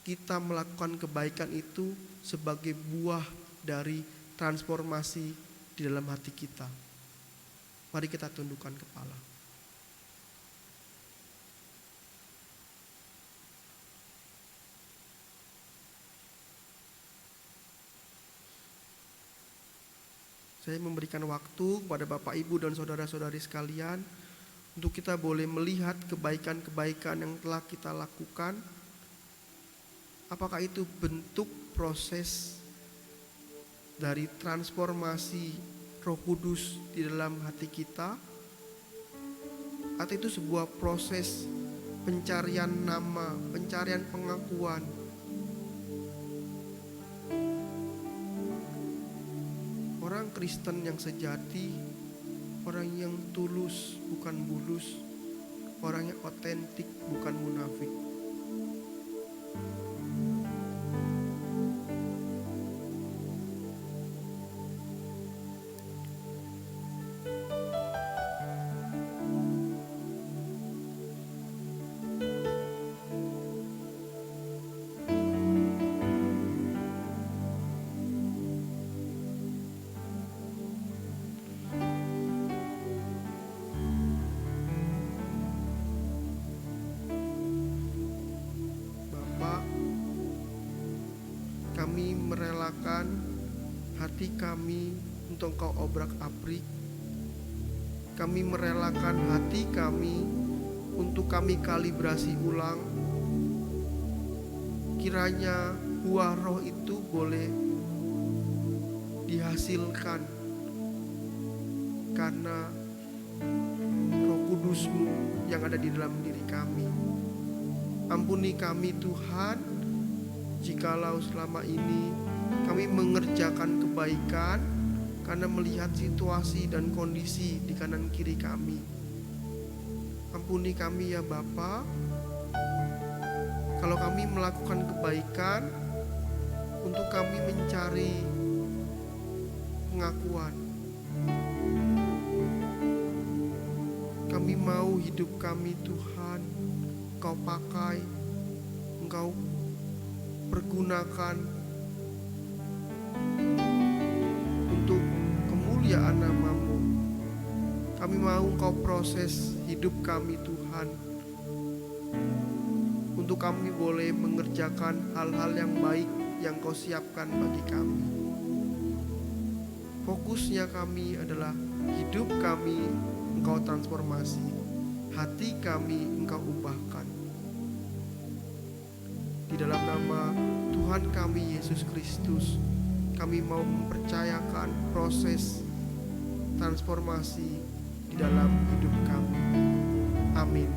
kita melakukan kebaikan itu sebagai buah dari transformasi di dalam hati kita. Mari kita tundukkan kepala. Saya memberikan waktu kepada Bapak, Ibu, dan saudara-saudari sekalian untuk kita boleh melihat kebaikan-kebaikan yang telah kita lakukan. Apakah itu bentuk proses dari transformasi Roh Kudus di dalam hati kita, atau itu sebuah proses pencarian nama, pencarian pengakuan. Orang Kristen yang sejati, orang yang tulus bukan bulus, orang yang otentik bukan munafik. Kami merelakan hati kami untuk Engkau obrak-abrik. Kami merelakan hati kami untuk kami kalibrasi ulang. Kiranya buah roh itu boleh dihasilkan karena Roh Kudus-Mu yang ada di dalam diri kami. Ampuni kami Tuhan, jikalau selama ini kami mengerjakan kebaikan karena melihat situasi dan kondisi di kanan kiri kami. Ampuni kami ya Bapa, kalau kami melakukan kebaikan untuk kami mencari pengakuan. Kami mau hidup kami Tuhan Engkau pakai, Engkau pergunakan untuk kemuliaan nama-Mu. Kami mau Engkau proses hidup kami Tuhan, untuk kami boleh mengerjakan hal-hal yang baik yang Kau siapkan bagi kami. Fokusnya kami adalah hidup kami Engkau transformasi, hati kami Engkau ubahkan. Di dalam nama Tuhan kami Yesus Kristus, kami mau mempercayakan proses transformasi di dalam hidup kami. Amin.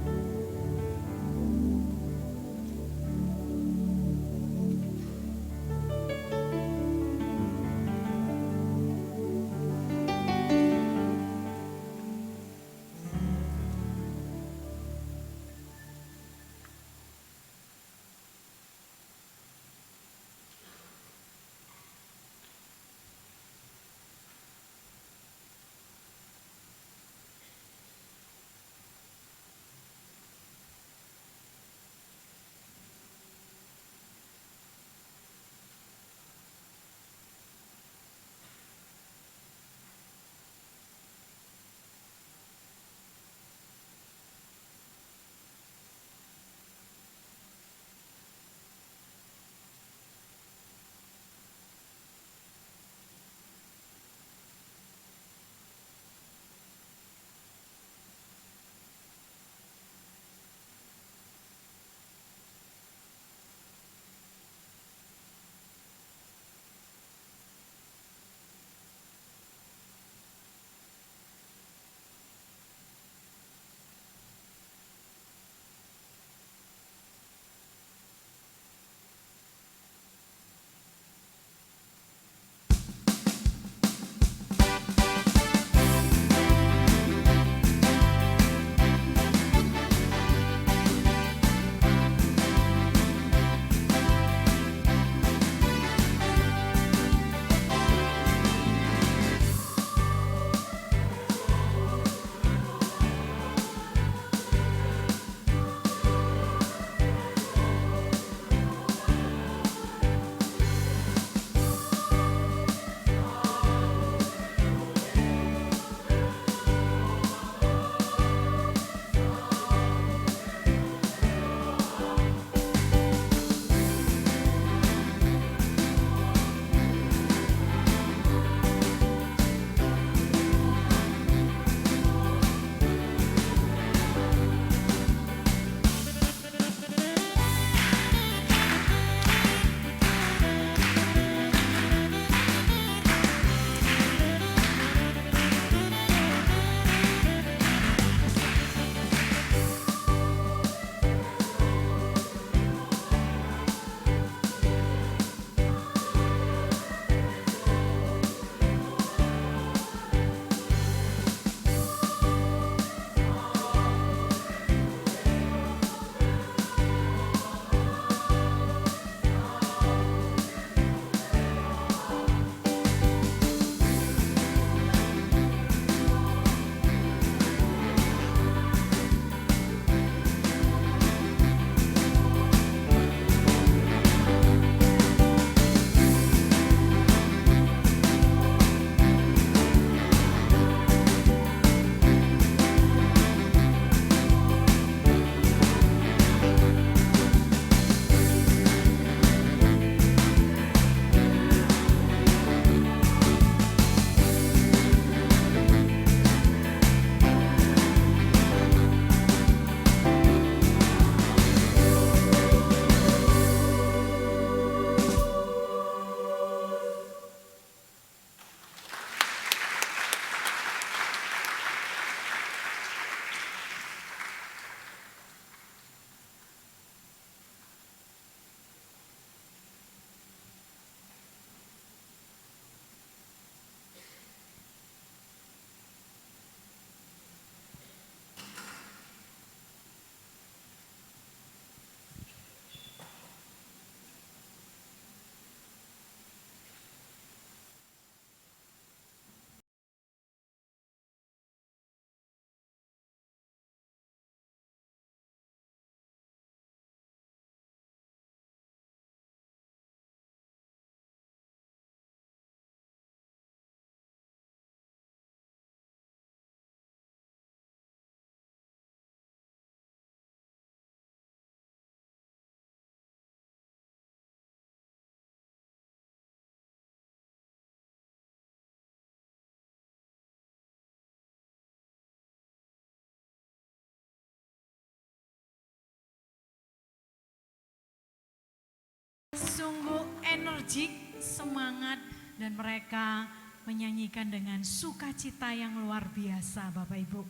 sungguh energik, semangat, dan mereka menyanyikan dengan sukacita yang luar biasa Bapak Ibu.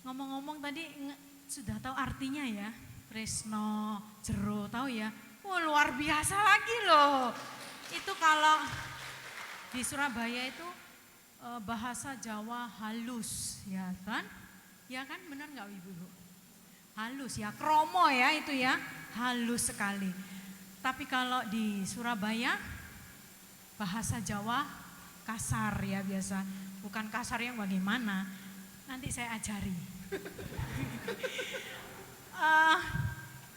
Ngomong-ngomong tadi sudah tahu artinya ya, tresno, jero, tahu ya? Wah luar biasa lagi loh. Itu kalau di Surabaya itu bahasa Jawa halus ya kan? Ya kan benar nggak Ibu? Halus ya, kromo ya itu ya, halus sekali. Tapi kalau di Surabaya bahasa Jawa kasar ya biasa, bukan kasar yang bagaimana, nanti saya ajari.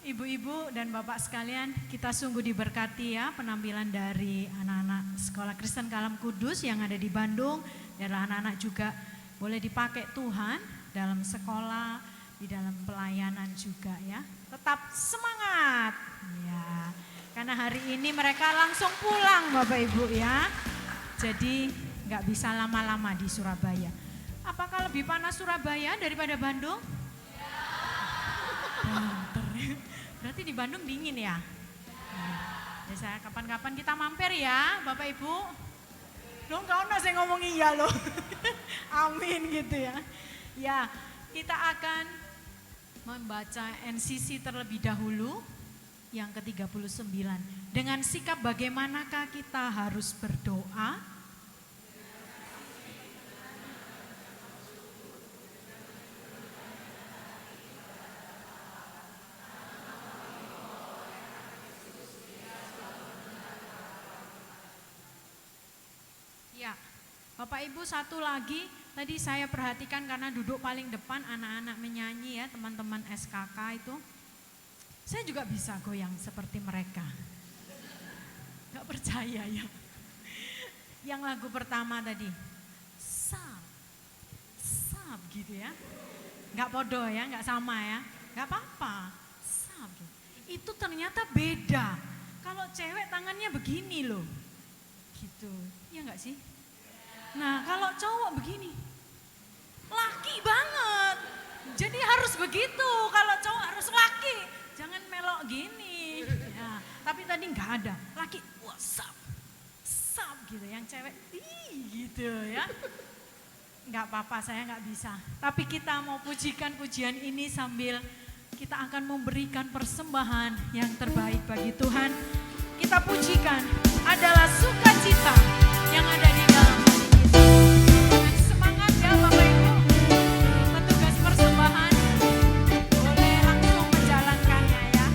Ibu-ibu dan bapak sekalian, kita sungguh diberkati ya penampilan dari anak-anak Sekolah Kristen Kalam Kudus yang ada di Bandung. Dan anak-anak juga boleh dipakai Tuhan dalam sekolah, di dalam pelayanan juga ya. Tetap semangat ya, karena hari ini mereka langsung pulang Bapak Ibu ya. Jadi nggak bisa lama-lama di Surabaya. Apakah lebih panas Surabaya daripada Bandung? Berarti di Bandung dingin ya? Ya saya kapan-kapan kita mampir ya Bapak Ibu. Dong kau saya ngomong iya loh. Amin gitu ya. Ya kita akan membaca NCC terlebih dahulu yang ke-39. Dengan sikap bagaimanakah kita harus berdoa? Ya, Bapak Ibu satu lagi, tadi saya perhatikan karena duduk paling depan anak-anak menyanyi ya, teman-teman SKK itu. Saya juga bisa goyang seperti mereka. Gak percaya ya. Yang lagu pertama tadi, sab gitu ya. Gak podo ya, gak sama ya. Gak apa-apa, sab. Itu ternyata beda. Kalau cewek tangannya begini loh. Gitu, iya gak sih? Nah kalau cowok begini, laki banget. Jadi harus begitu, kalau cowok harus laki. Jangan melok gini. Ya, tapi tadi nggak ada. Laki, wah sap gitu. Yang cewek, gitu ya. Nggak apa-apa, saya nggak bisa. Tapi kita mau pujikan pujian ini sambil kita akan memberikan persembahan yang terbaik bagi Tuhan. Kita pujikan adalah sukacita yang ada di dalam hati kita. Dengan semangat ya Bapak Ibu, petugas persembahan. Boleh langsung menjalankannya ya.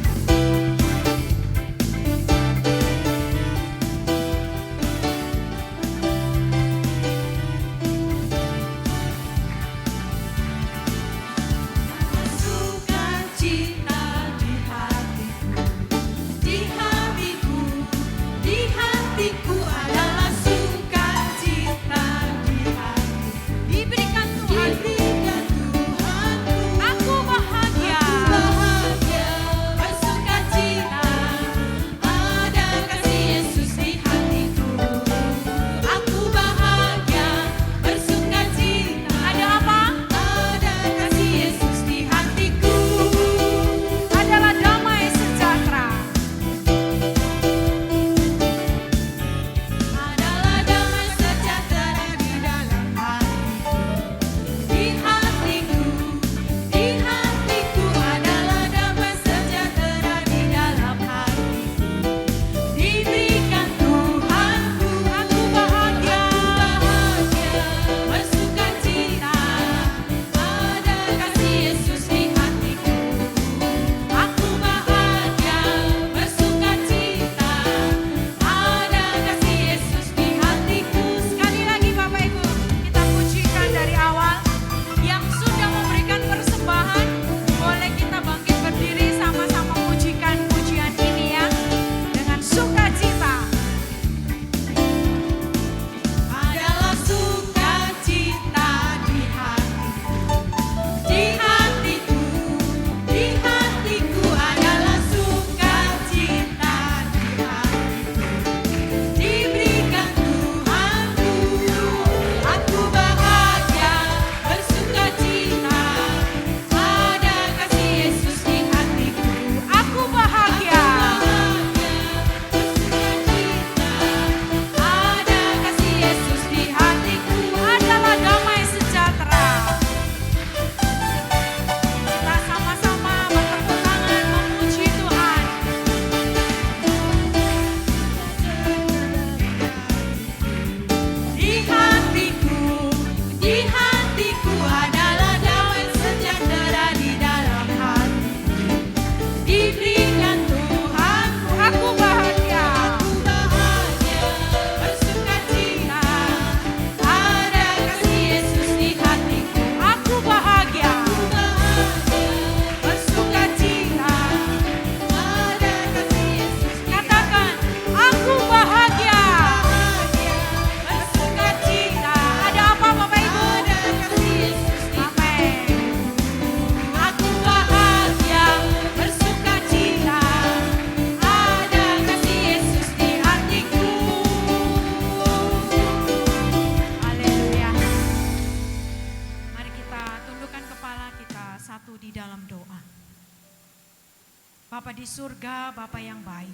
Sukacita di hatiku, di hatiku, di hatiku adalah sukacita. satu di dalam doa. Bapa di surga, Bapa yang baik,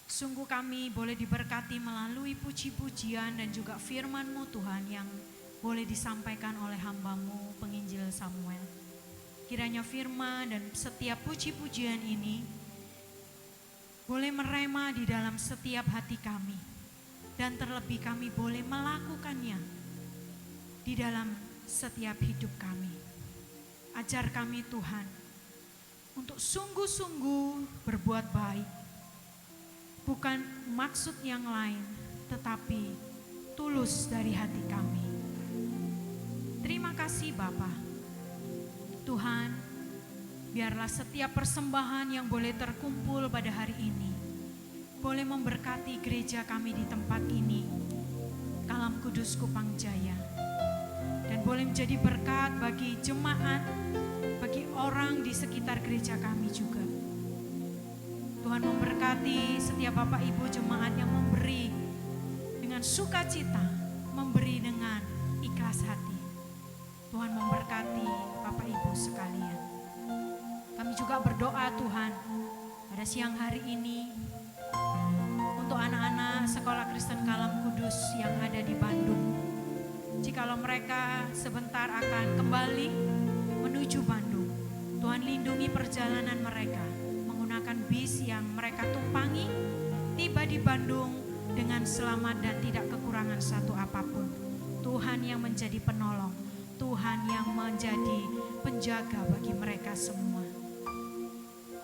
sungguh kami boleh diberkati melalui puji-pujian dan juga firman-Mu Tuhan yang boleh disampaikan oleh hamba-Mu penginjil Samuel. Kiranya firman dan setiap puji-pujian ini boleh merema di dalam setiap hati kami, dan terlebih kami boleh melakukannya di dalam setiap hidup kami. Ajar kami Tuhan untuk sungguh-sungguh berbuat baik, bukan maksud yang lain, tetapi tulus dari hati kami. Terima kasih Bapa. Tuhan, biarlah setiap persembahan yang boleh terkumpul pada hari ini boleh memberkati gereja kami di tempat ini, Kalam Kudus Kupang Jaya, dan boleh menjadi berkat bagi jemaat, bagi orang di sekitar gereja kami juga. Tuhan memberkati setiap Bapak Ibu jemaat yang memberi dengan sukacita, memberi dengan ikhlas hati. Tuhan memberkati Bapak Ibu sekalian. Kami juga berdoa Tuhan pada siang hari ini untuk anak-anak Sekolah Kristen Kalam Kudus yang ada di Bandung. Jikalau mereka sebentar akan kembali menuju Bandung, Tuhan lindungi perjalanan mereka menggunakan bis yang mereka tumpangi, tiba di Bandung dengan selamat dan tidak kekurangan satu apapun. Tuhan yang menjadi penolong, Tuhan yang menjadi penjaga bagi mereka semua.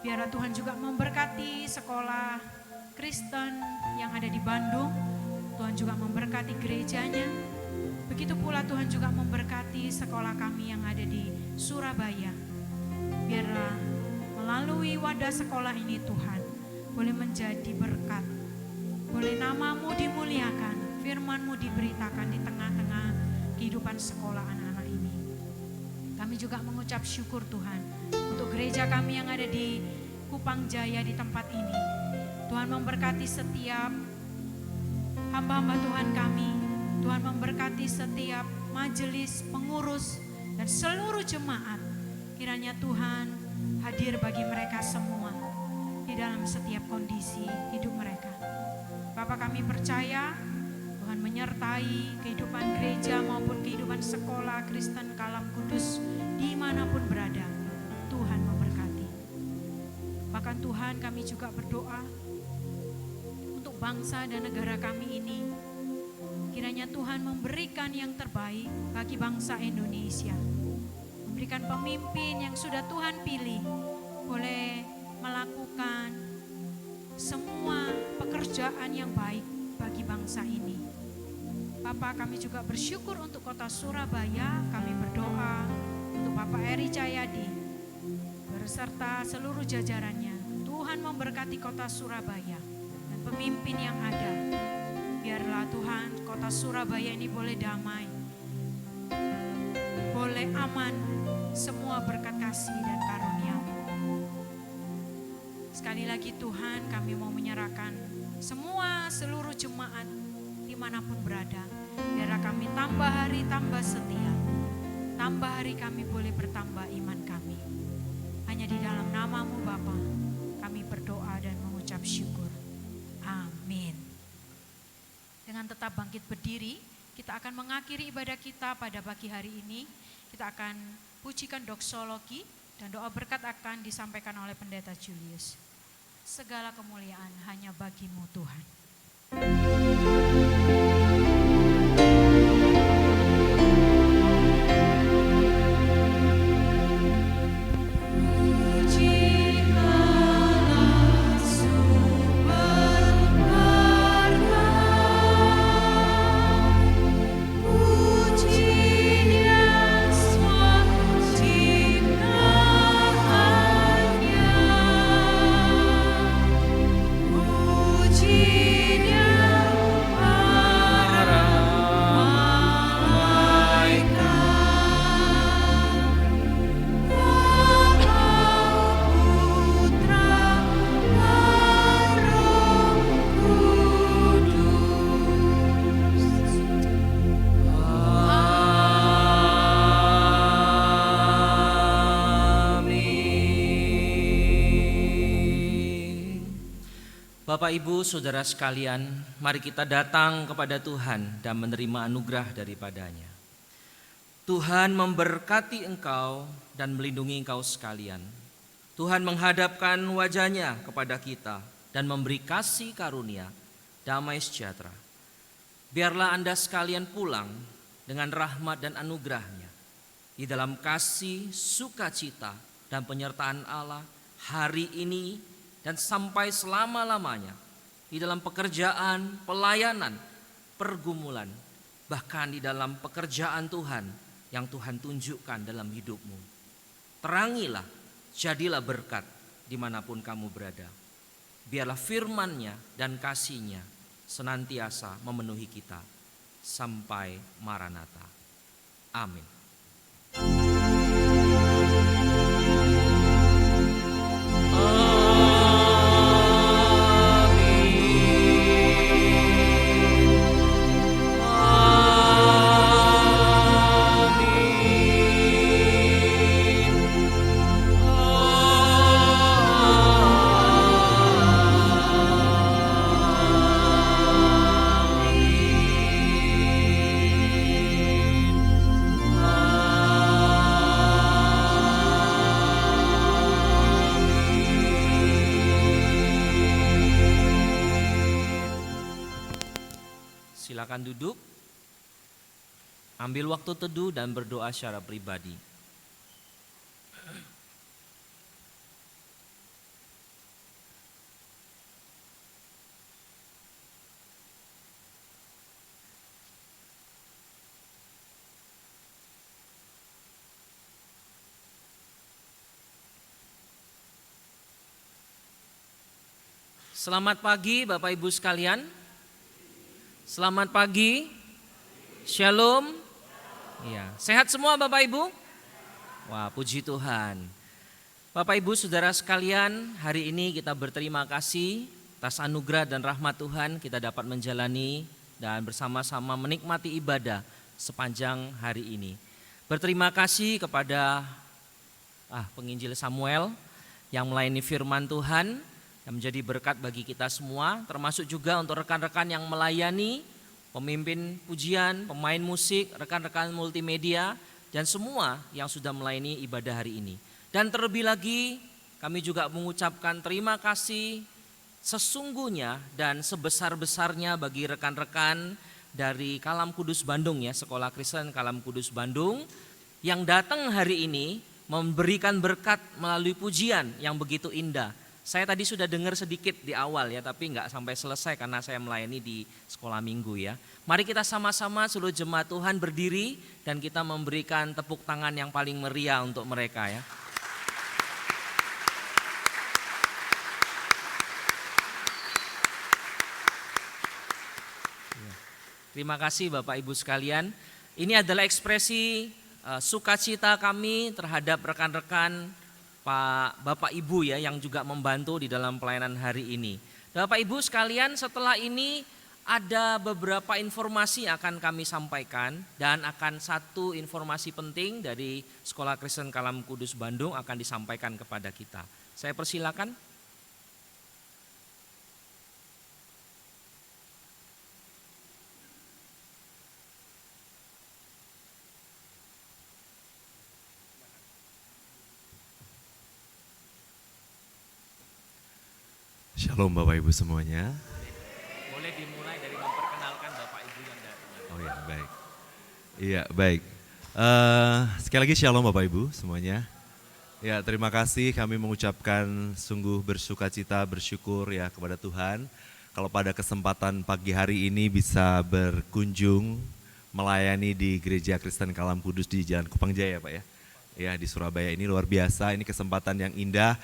Biarlah Tuhan juga memberkati sekolah Kristen yang ada di Bandung. Tuhan juga memberkati gerejanya. Begitu pula Tuhan juga memberkati sekolah kami yang ada di Surabaya. Biarlah melalui wadah sekolah ini Tuhan boleh menjadi berkat. Boleh nama-Mu dimuliakan, firman-Mu diberitakan di tengah-tengah kehidupan sekolah anak-anak ini. Kami juga mengucap syukur Tuhan untuk gereja kami yang ada di Kupang Jaya di tempat ini. Tuhan memberkati setiap hamba-hamba Tuhan kami. Tuhan memberkati setiap majelis, pengurus, dan seluruh jemaat. Kiranya Tuhan hadir bagi mereka semua di dalam setiap kondisi hidup mereka. Bapa, kami percaya Tuhan menyertai kehidupan gereja maupun kehidupan sekolah Kristen Kalam Kudus dimanapun berada. Tuhan memberkati. Bahkan Tuhan, kami juga berdoa untuk bangsa dan negara kami ini. Kiranya Tuhan memberikan yang terbaik bagi bangsa Indonesia. Memberikan pemimpin yang sudah Tuhan pilih boleh melakukan semua pekerjaan yang baik bagi bangsa ini. Bapak, kami juga bersyukur untuk kota Surabaya. Kami berdoa untuk Bapak Eri Cahyadi beserta seluruh jajarannya. Tuhan memberkati kota Surabaya dan pemimpin yang ada. Biarlah Tuhan kota Surabaya ini boleh damai, boleh aman, semua berkat kasih dan karunia-Mu. Sekali lagi Tuhan, kami mau menyerahkan semua seluruh jemaat dimanapun berada. Biarlah kami tambah hari tambah setia, tambah hari kami boleh bertambah iman kami. Hanya di dalam nama-Mu Bapa kami berdoa dan mengucap syukur. Amin. Dengan tetap bangkit berdiri, kita akan mengakhiri ibadah kita pada pagi hari ini. Kita akan pujikan doksologi dan doa berkat akan disampaikan oleh Pendeta Julius. Segala kemuliaan hanya bagi-Mu Tuhan. Pujinya Bapak, Ibu, Saudara sekalian, mari kita datang kepada Tuhan dan menerima anugerah daripadanya. Tuhan memberkati engkau dan melindungi engkau sekalian. Tuhan menghadapkan wajahnya kepada kita dan memberi kasih karunia, damai sejahtera. Biarlah Anda sekalian pulang dengan rahmat dan anugerahnya di dalam kasih, sukacita, dan penyertaan Allah hari ini dan sampai selama-lamanya di dalam pekerjaan, pelayanan, pergumulan, bahkan di dalam pekerjaan Tuhan yang Tuhan tunjukkan dalam hidupmu. Terangilah, jadilah berkat dimanapun kamu berada. Biarlah firman-Nya dan kasih-Nya senantiasa memenuhi kita sampai Maranatha. Amin. Silakan duduk, ambil waktu teduh dan berdoa secara pribadi. Selamat pagi Bapak Ibu sekalian. Selamat pagi. Shalom. Ya, sehat semua Bapak Ibu? Wah, puji Tuhan. Bapak Ibu Saudara sekalian, hari ini kita berterima kasih atas anugerah dan rahmat Tuhan kita dapat menjalani dan bersama-sama menikmati ibadah sepanjang hari ini. Berterima kasih kepada penginjil Samuel yang melayani firman Tuhan, yang menjadi berkat bagi kita semua, termasuk juga untuk rekan-rekan yang melayani, pemimpin pujian, pemain musik, rekan-rekan multimedia, dan semua yang sudah melayani ibadah hari ini. Dan terlebih lagi kami juga mengucapkan terima kasih sesungguhnya dan sebesar-besarnya bagi rekan-rekan dari Kalam Kudus Bandung ya, Sekolah Kristen Kalam Kudus Bandung, yang datang hari ini memberikan berkat melalui pujian yang begitu indah. Saya tadi sudah dengar sedikit di awal ya, tapi nggak sampai selesai karena saya melayani di sekolah minggu ya. Mari kita sama-sama seluruh jemaat Tuhan berdiri dan kita memberikan tepuk tangan yang paling meriah untuk mereka ya. Terima kasih Bapak Ibu sekalian. Ini adalah ekspresi sukacita kami terhadap rekan-rekan Pak Bapak Ibu ya yang juga membantu di dalam pelayanan hari ini. Bapak Ibu sekalian, setelah ini ada beberapa informasi yang akan kami sampaikan dan akan satu informasi penting dari Sekolah Kristen Kalam Kudus Bandung akan disampaikan kepada kita. Saya persilakan. Shalom Bapak Ibu semuanya. Boleh dimulai dari memperkenalkan Bapak Ibu yang datang. Oh ya, baik. Iya, baik. Sekali lagi shalom Bapak Ibu semuanya. Ya, terima kasih kami mengucapkan sungguh bersukacita, bersyukur ya kepada Tuhan. Kalau pada kesempatan pagi hari ini bisa berkunjung melayani di Gereja Kristen Kalam Kudus di Jalan Kupang Jaya Pak ya. Ya, di Surabaya ini luar biasa, ini kesempatan yang indah.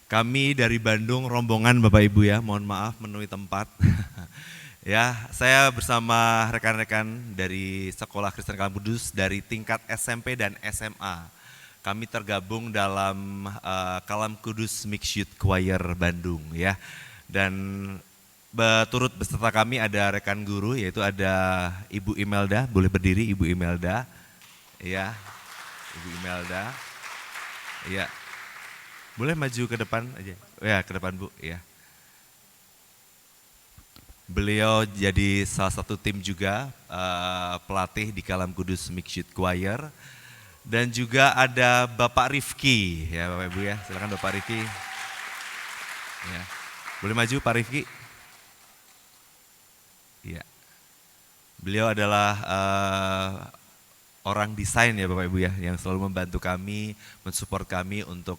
Kami dari Bandung, rombongan Bapak Ibu ya, mohon maaf menemui tempat. Ya, saya bersama rekan-rekan dari Sekolah Kristen Kalam Kudus dari tingkat SMP dan SMA. Kami tergabung dalam Kalam Kudus Mixed Youth Choir Bandung ya. Dan turut beserta kami ada rekan guru, yaitu ada Ibu Imelda, boleh berdiri Ibu Imelda. Ya, Ibu Imelda. Ya. Boleh maju ke depan aja. Ya, ke depan Bu, ya. Beliau jadi salah satu tim juga pelatih di Kalam Kudus Mixed Youth Choir. Dan juga ada Bapak Rifki, ya Bapak Ibu ya, silakan Bapak Rifki. Ya. Boleh maju Pak Rifki? Ya. Beliau adalah orang desain ya Bapak Ibu ya, yang selalu membantu kami, mensupport kami untuk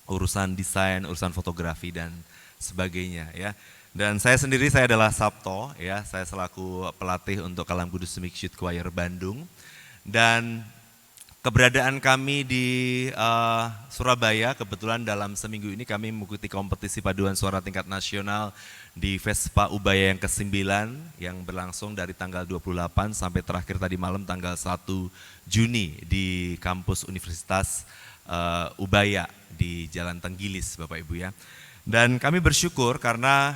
urusan desain, urusan fotografi dan sebagainya ya. Dan saya sendiri, saya adalah Sabto ya, saya selaku pelatih untuk Kalam Kudus Mixed Youth Choir Bandung. Dan keberadaan kami di Surabaya, kebetulan dalam seminggu ini kami mengikuti kompetisi paduan suara tingkat nasional di Vespa Ubaya yang ke-9 yang berlangsung dari tanggal 28 sampai terakhir tadi malam tanggal 1 Juni di kampus Universitas Ubaya di Jalan Tenggilis Bapak Ibu ya. Dan kami bersyukur karena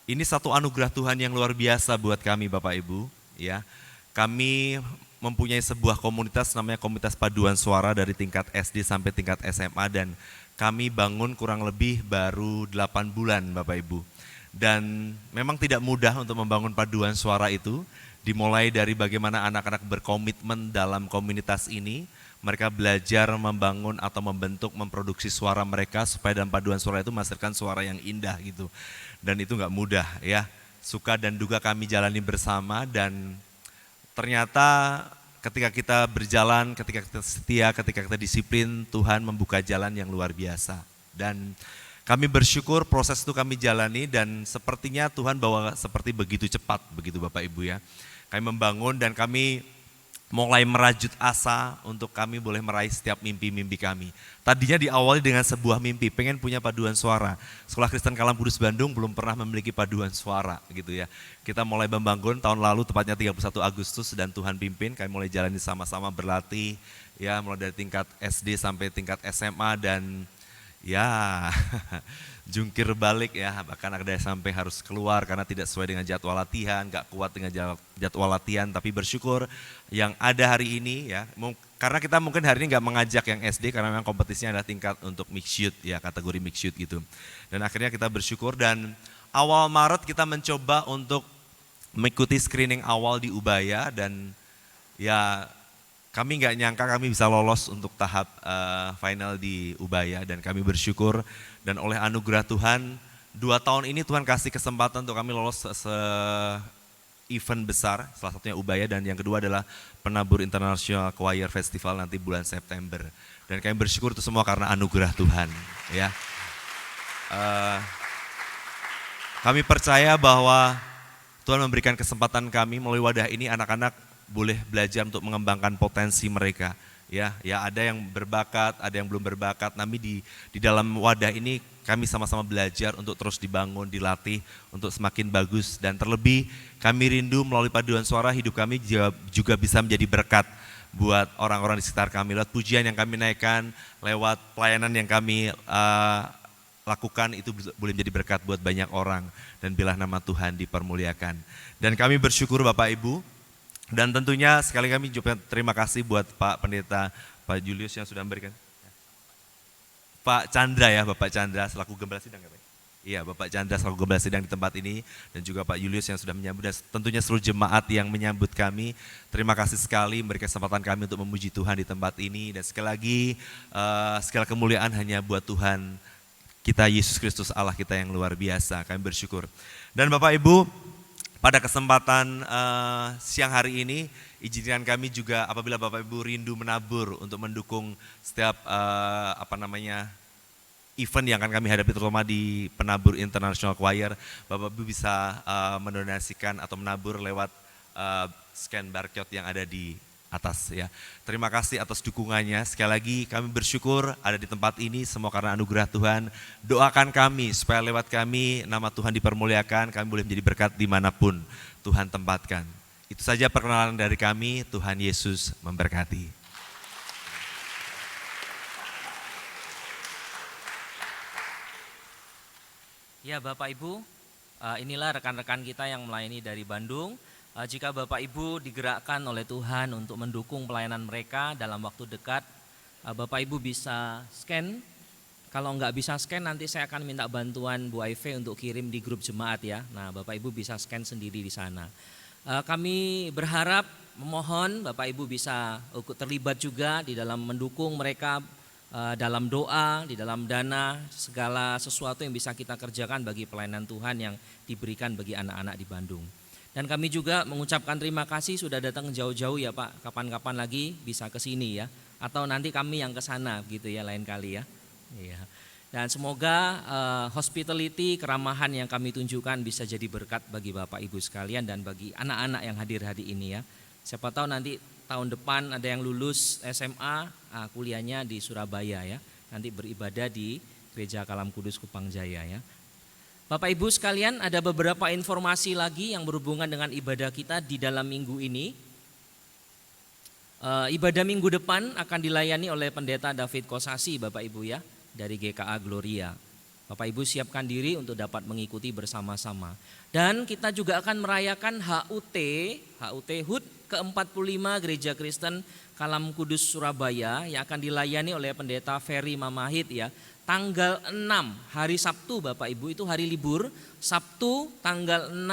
ini satu anugerah Tuhan yang luar biasa buat kami Bapak Ibu ya. Kami mempunyai sebuah komunitas namanya Komunitas Paduan Suara dari tingkat SD sampai tingkat SMA dan kami bangun kurang lebih baru 8 bulan Bapak Ibu. Dan memang tidak mudah untuk membangun paduan suara itu, dimulai dari bagaimana anak-anak berkomitmen dalam komunitas ini, mereka belajar membangun atau membentuk, memproduksi suara mereka supaya dalam paduan suara itu menghasilkan suara yang indah gitu. Dan itu nggak mudah ya, suka dan duka kami jalani bersama dan ternyata ketika kita berjalan, ketika kita setia, ketika kita disiplin, Tuhan membuka jalan yang luar biasa. Dan kami bersyukur proses itu kami jalani dan sepertinya Tuhan bawa seperti begitu cepat, begitu Bapak Ibu ya. Kami membangun dan kami mulai merajut asa untuk kami boleh meraih setiap mimpi-mimpi kami. Tadinya diawali dengan sebuah mimpi, pengen punya paduan suara. Sekolah Kristen Kalam Kudus Bandung belum pernah memiliki paduan suara gitu ya. Kita mulai membangun tahun lalu tepatnya 31 Agustus dan Tuhan pimpin, kami mulai jalani sama-sama berlatih ya, mulai dari tingkat SD sampai tingkat SMA dan ya jungkir balik ya, bahkan ada yang sampai harus keluar karena tidak sesuai dengan jadwal latihan, gak kuat dengan jadwal latihan, tapi bersyukur yang ada hari ini ya, karena kita mungkin hari ini gak mengajak yang SD karena memang kompetisinya adalah tingkat untuk mixed youth ya, kategori mixed youth gitu. Dan akhirnya kita bersyukur dan awal Maret kita mencoba untuk mengikuti screening awal di Ubaya dan ya kami nggak nyangka kami bisa lolos untuk tahap final di Ubaya dan kami bersyukur dan oleh anugerah Tuhan 2 tahun ini Tuhan kasih kesempatan untuk kami lolos event besar, salah satunya Ubaya dan yang kedua adalah Penabur International Choir Festival nanti bulan September dan kami bersyukur itu semua karena anugerah Tuhan ya. Kami percaya bahwa Tuhan memberikan kesempatan kami melalui wadah ini anak-anak boleh belajar untuk mengembangkan potensi mereka. Ya ada yang berbakat, ada yang belum berbakat. Tapi di dalam wadah ini kami sama-sama belajar untuk terus dibangun, dilatih untuk semakin bagus dan terlebih kami rindu melalui paduan suara hidup kami juga bisa menjadi berkat buat orang-orang di sekitar kami lewat pujian yang kami naikkan, lewat pelayanan yang kami lakukan itu boleh menjadi berkat buat banyak orang dan bilah nama Tuhan dipermuliakan. Dan kami bersyukur Bapak Ibu. Dan tentunya sekali kami juga terima kasih buat Pak Pendeta, Pak Julius yang sudah memberikan. Pak Chandra ya, Bapak Chandra selaku Gembala Sidang ya Pak? Iya, Bapak Chandra selaku Gembala Sidang di tempat ini dan juga Pak Julius yang sudah menyambut dan tentunya seluruh jemaat yang menyambut kami. Terima kasih sekali memberikan kesempatan kami untuk memuji Tuhan di tempat ini dan sekali lagi segala kemuliaan hanya buat Tuhan kita Yesus Kristus Allah kita yang luar biasa. Kami bersyukur. Dan Bapak Ibu, pada kesempatan siang hari ini, izinkan kami juga apabila Bapak Ibu rindu menabur untuk mendukung setiap event yang akan kami hadapi terutama di Penabur International Choir, Bapak Ibu bisa mendonasikan atau menabur lewat scan barcode yang ada di atas ya. Terima kasih atas dukungannya. Sekali lagi kami bersyukur ada di tempat ini semua karena anugerah Tuhan. Doakan kami supaya lewat kami nama Tuhan dipermuliakan, kami boleh menjadi berkat dimanapun Tuhan tempatkan. Itu saja perkenalan dari kami, Tuhan Yesus memberkati. Ya Bapak Ibu, inilah rekan-rekan kita yang melayani dari Bandung. Jika Bapak Ibu digerakkan oleh Tuhan untuk mendukung pelayanan mereka dalam waktu dekat, Bapak Ibu bisa scan Kalau nggak bisa scan nanti saya akan minta bantuan Bu Aive untuk kirim di grup jemaat ya. Nah Bapak Ibu bisa scan sendiri di sana. Kami berharap memohon Bapak Ibu bisa ikut terlibat juga di dalam mendukung mereka dalam doa, di dalam dana, segala sesuatu yang bisa kita kerjakan bagi pelayanan Tuhan yang diberikan bagi anak-anak di Bandung. Dan kami juga mengucapkan terima kasih sudah datang jauh-jauh ya Pak, kapan-kapan lagi bisa ke sini ya. Atau nanti kami yang ke sana gitu ya lain kali ya. Iya. Dan semoga hospitality, keramahan yang kami tunjukkan bisa jadi berkat bagi Bapak Ibu sekalian dan bagi anak-anak yang hadir hari ini ya. Siapa tahu nanti tahun depan ada yang lulus SMA, kuliahnya di Surabaya ya. Nanti beribadah di Gereja Kalam Kudus Kupang Jaya ya. Bapak Ibu sekalian, ada beberapa informasi lagi yang berhubungan dengan ibadah kita di dalam minggu ini. Ibadah minggu depan akan dilayani oleh Pendeta David Kosasi Bapak Ibu ya, dari GKA Gloria. Bapak Ibu siapkan diri untuk dapat mengikuti bersama-sama. Dan kita juga akan merayakan HUT HUT ke-45 Gereja Kristen Kalam Kudus Surabaya yang akan dilayani oleh Pendeta Ferry Mamahit ya. Tanggal 6 hari Sabtu Bapak Ibu, itu hari libur, Sabtu tanggal 6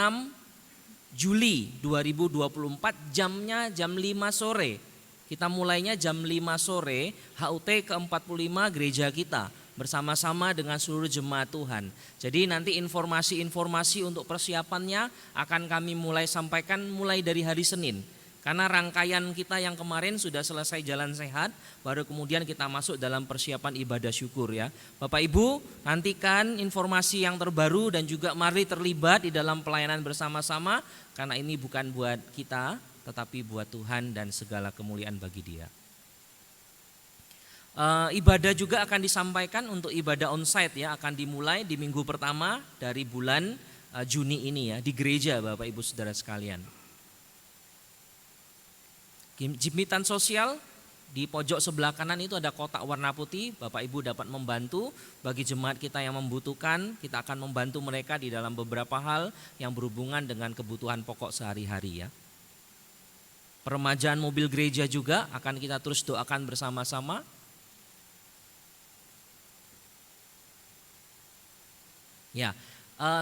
Juli 2024, jamnya jam 5 sore. Kita mulainya jam 5 sore, HUT ke-45 gereja kita bersama-sama dengan seluruh jemaat Tuhan. Jadi nanti informasi-informasi untuk persiapannya akan kami mulai sampaikan mulai dari hari Senin. Karena rangkaian kita yang kemarin sudah selesai jalan sehat, baru kemudian kita masuk dalam persiapan ibadah syukur ya. Bapak Ibu, nantikan informasi yang terbaru dan juga mari terlibat di dalam pelayanan bersama-sama, karena ini bukan buat kita, tetapi buat Tuhan dan segala kemuliaan bagi Dia. Ibadah juga akan disampaikan untuk ibadah onsite ya, akan dimulai di minggu pertama dari bulan Juni ini ya, di gereja Bapak Ibu Saudara sekalian. Jimitan sosial di pojok sebelah kanan itu ada kotak warna putih, Bapak Ibu dapat membantu bagi jemaat kita yang membutuhkan. Kita akan membantu mereka di dalam beberapa hal yang berhubungan dengan kebutuhan pokok sehari-hari ya. Peremajaan mobil gereja juga akan kita terus doakan bersama-sama. Ya,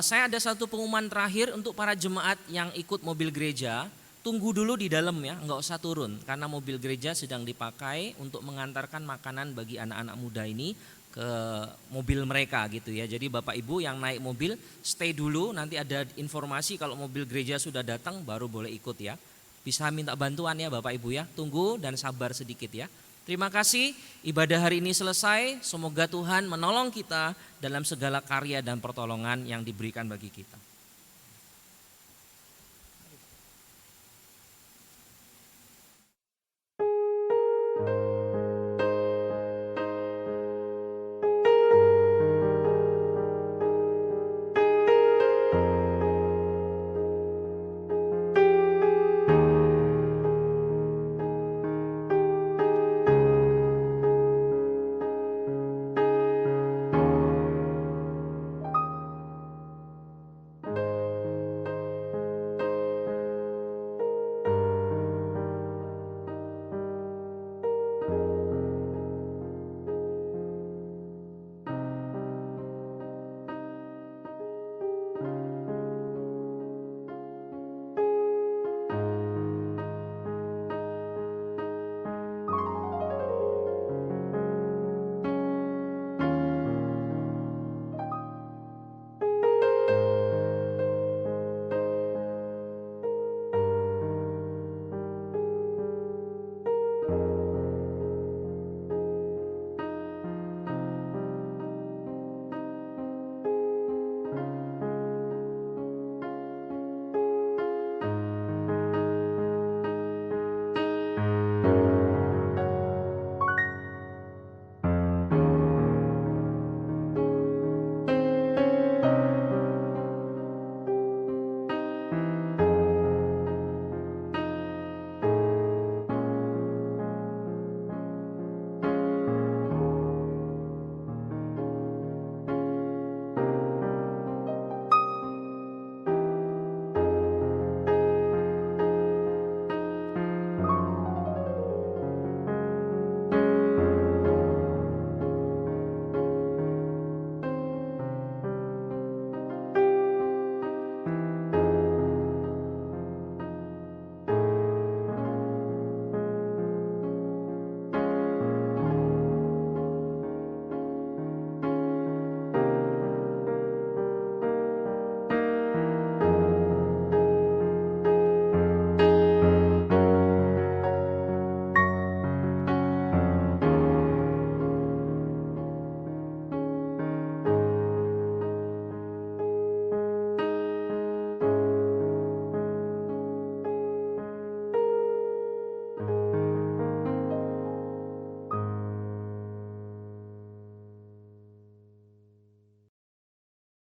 saya ada satu pengumuman terakhir untuk para jemaat yang ikut mobil gereja. Tunggu dulu di dalam ya, nggak usah turun karena mobil gereja sedang dipakai untuk mengantarkan makanan bagi anak-anak muda ini ke mobil mereka gitu ya. Jadi Bapak Ibu yang naik mobil stay dulu, nanti ada informasi kalau mobil gereja sudah datang baru boleh ikut ya. Bisa minta bantuan ya Bapak Ibu ya, tunggu dan sabar sedikit ya. Terima kasih, ibadah hari ini selesai. Semoga Tuhan menolong kita dalam segala karya dan pertolongan yang diberikan bagi kita.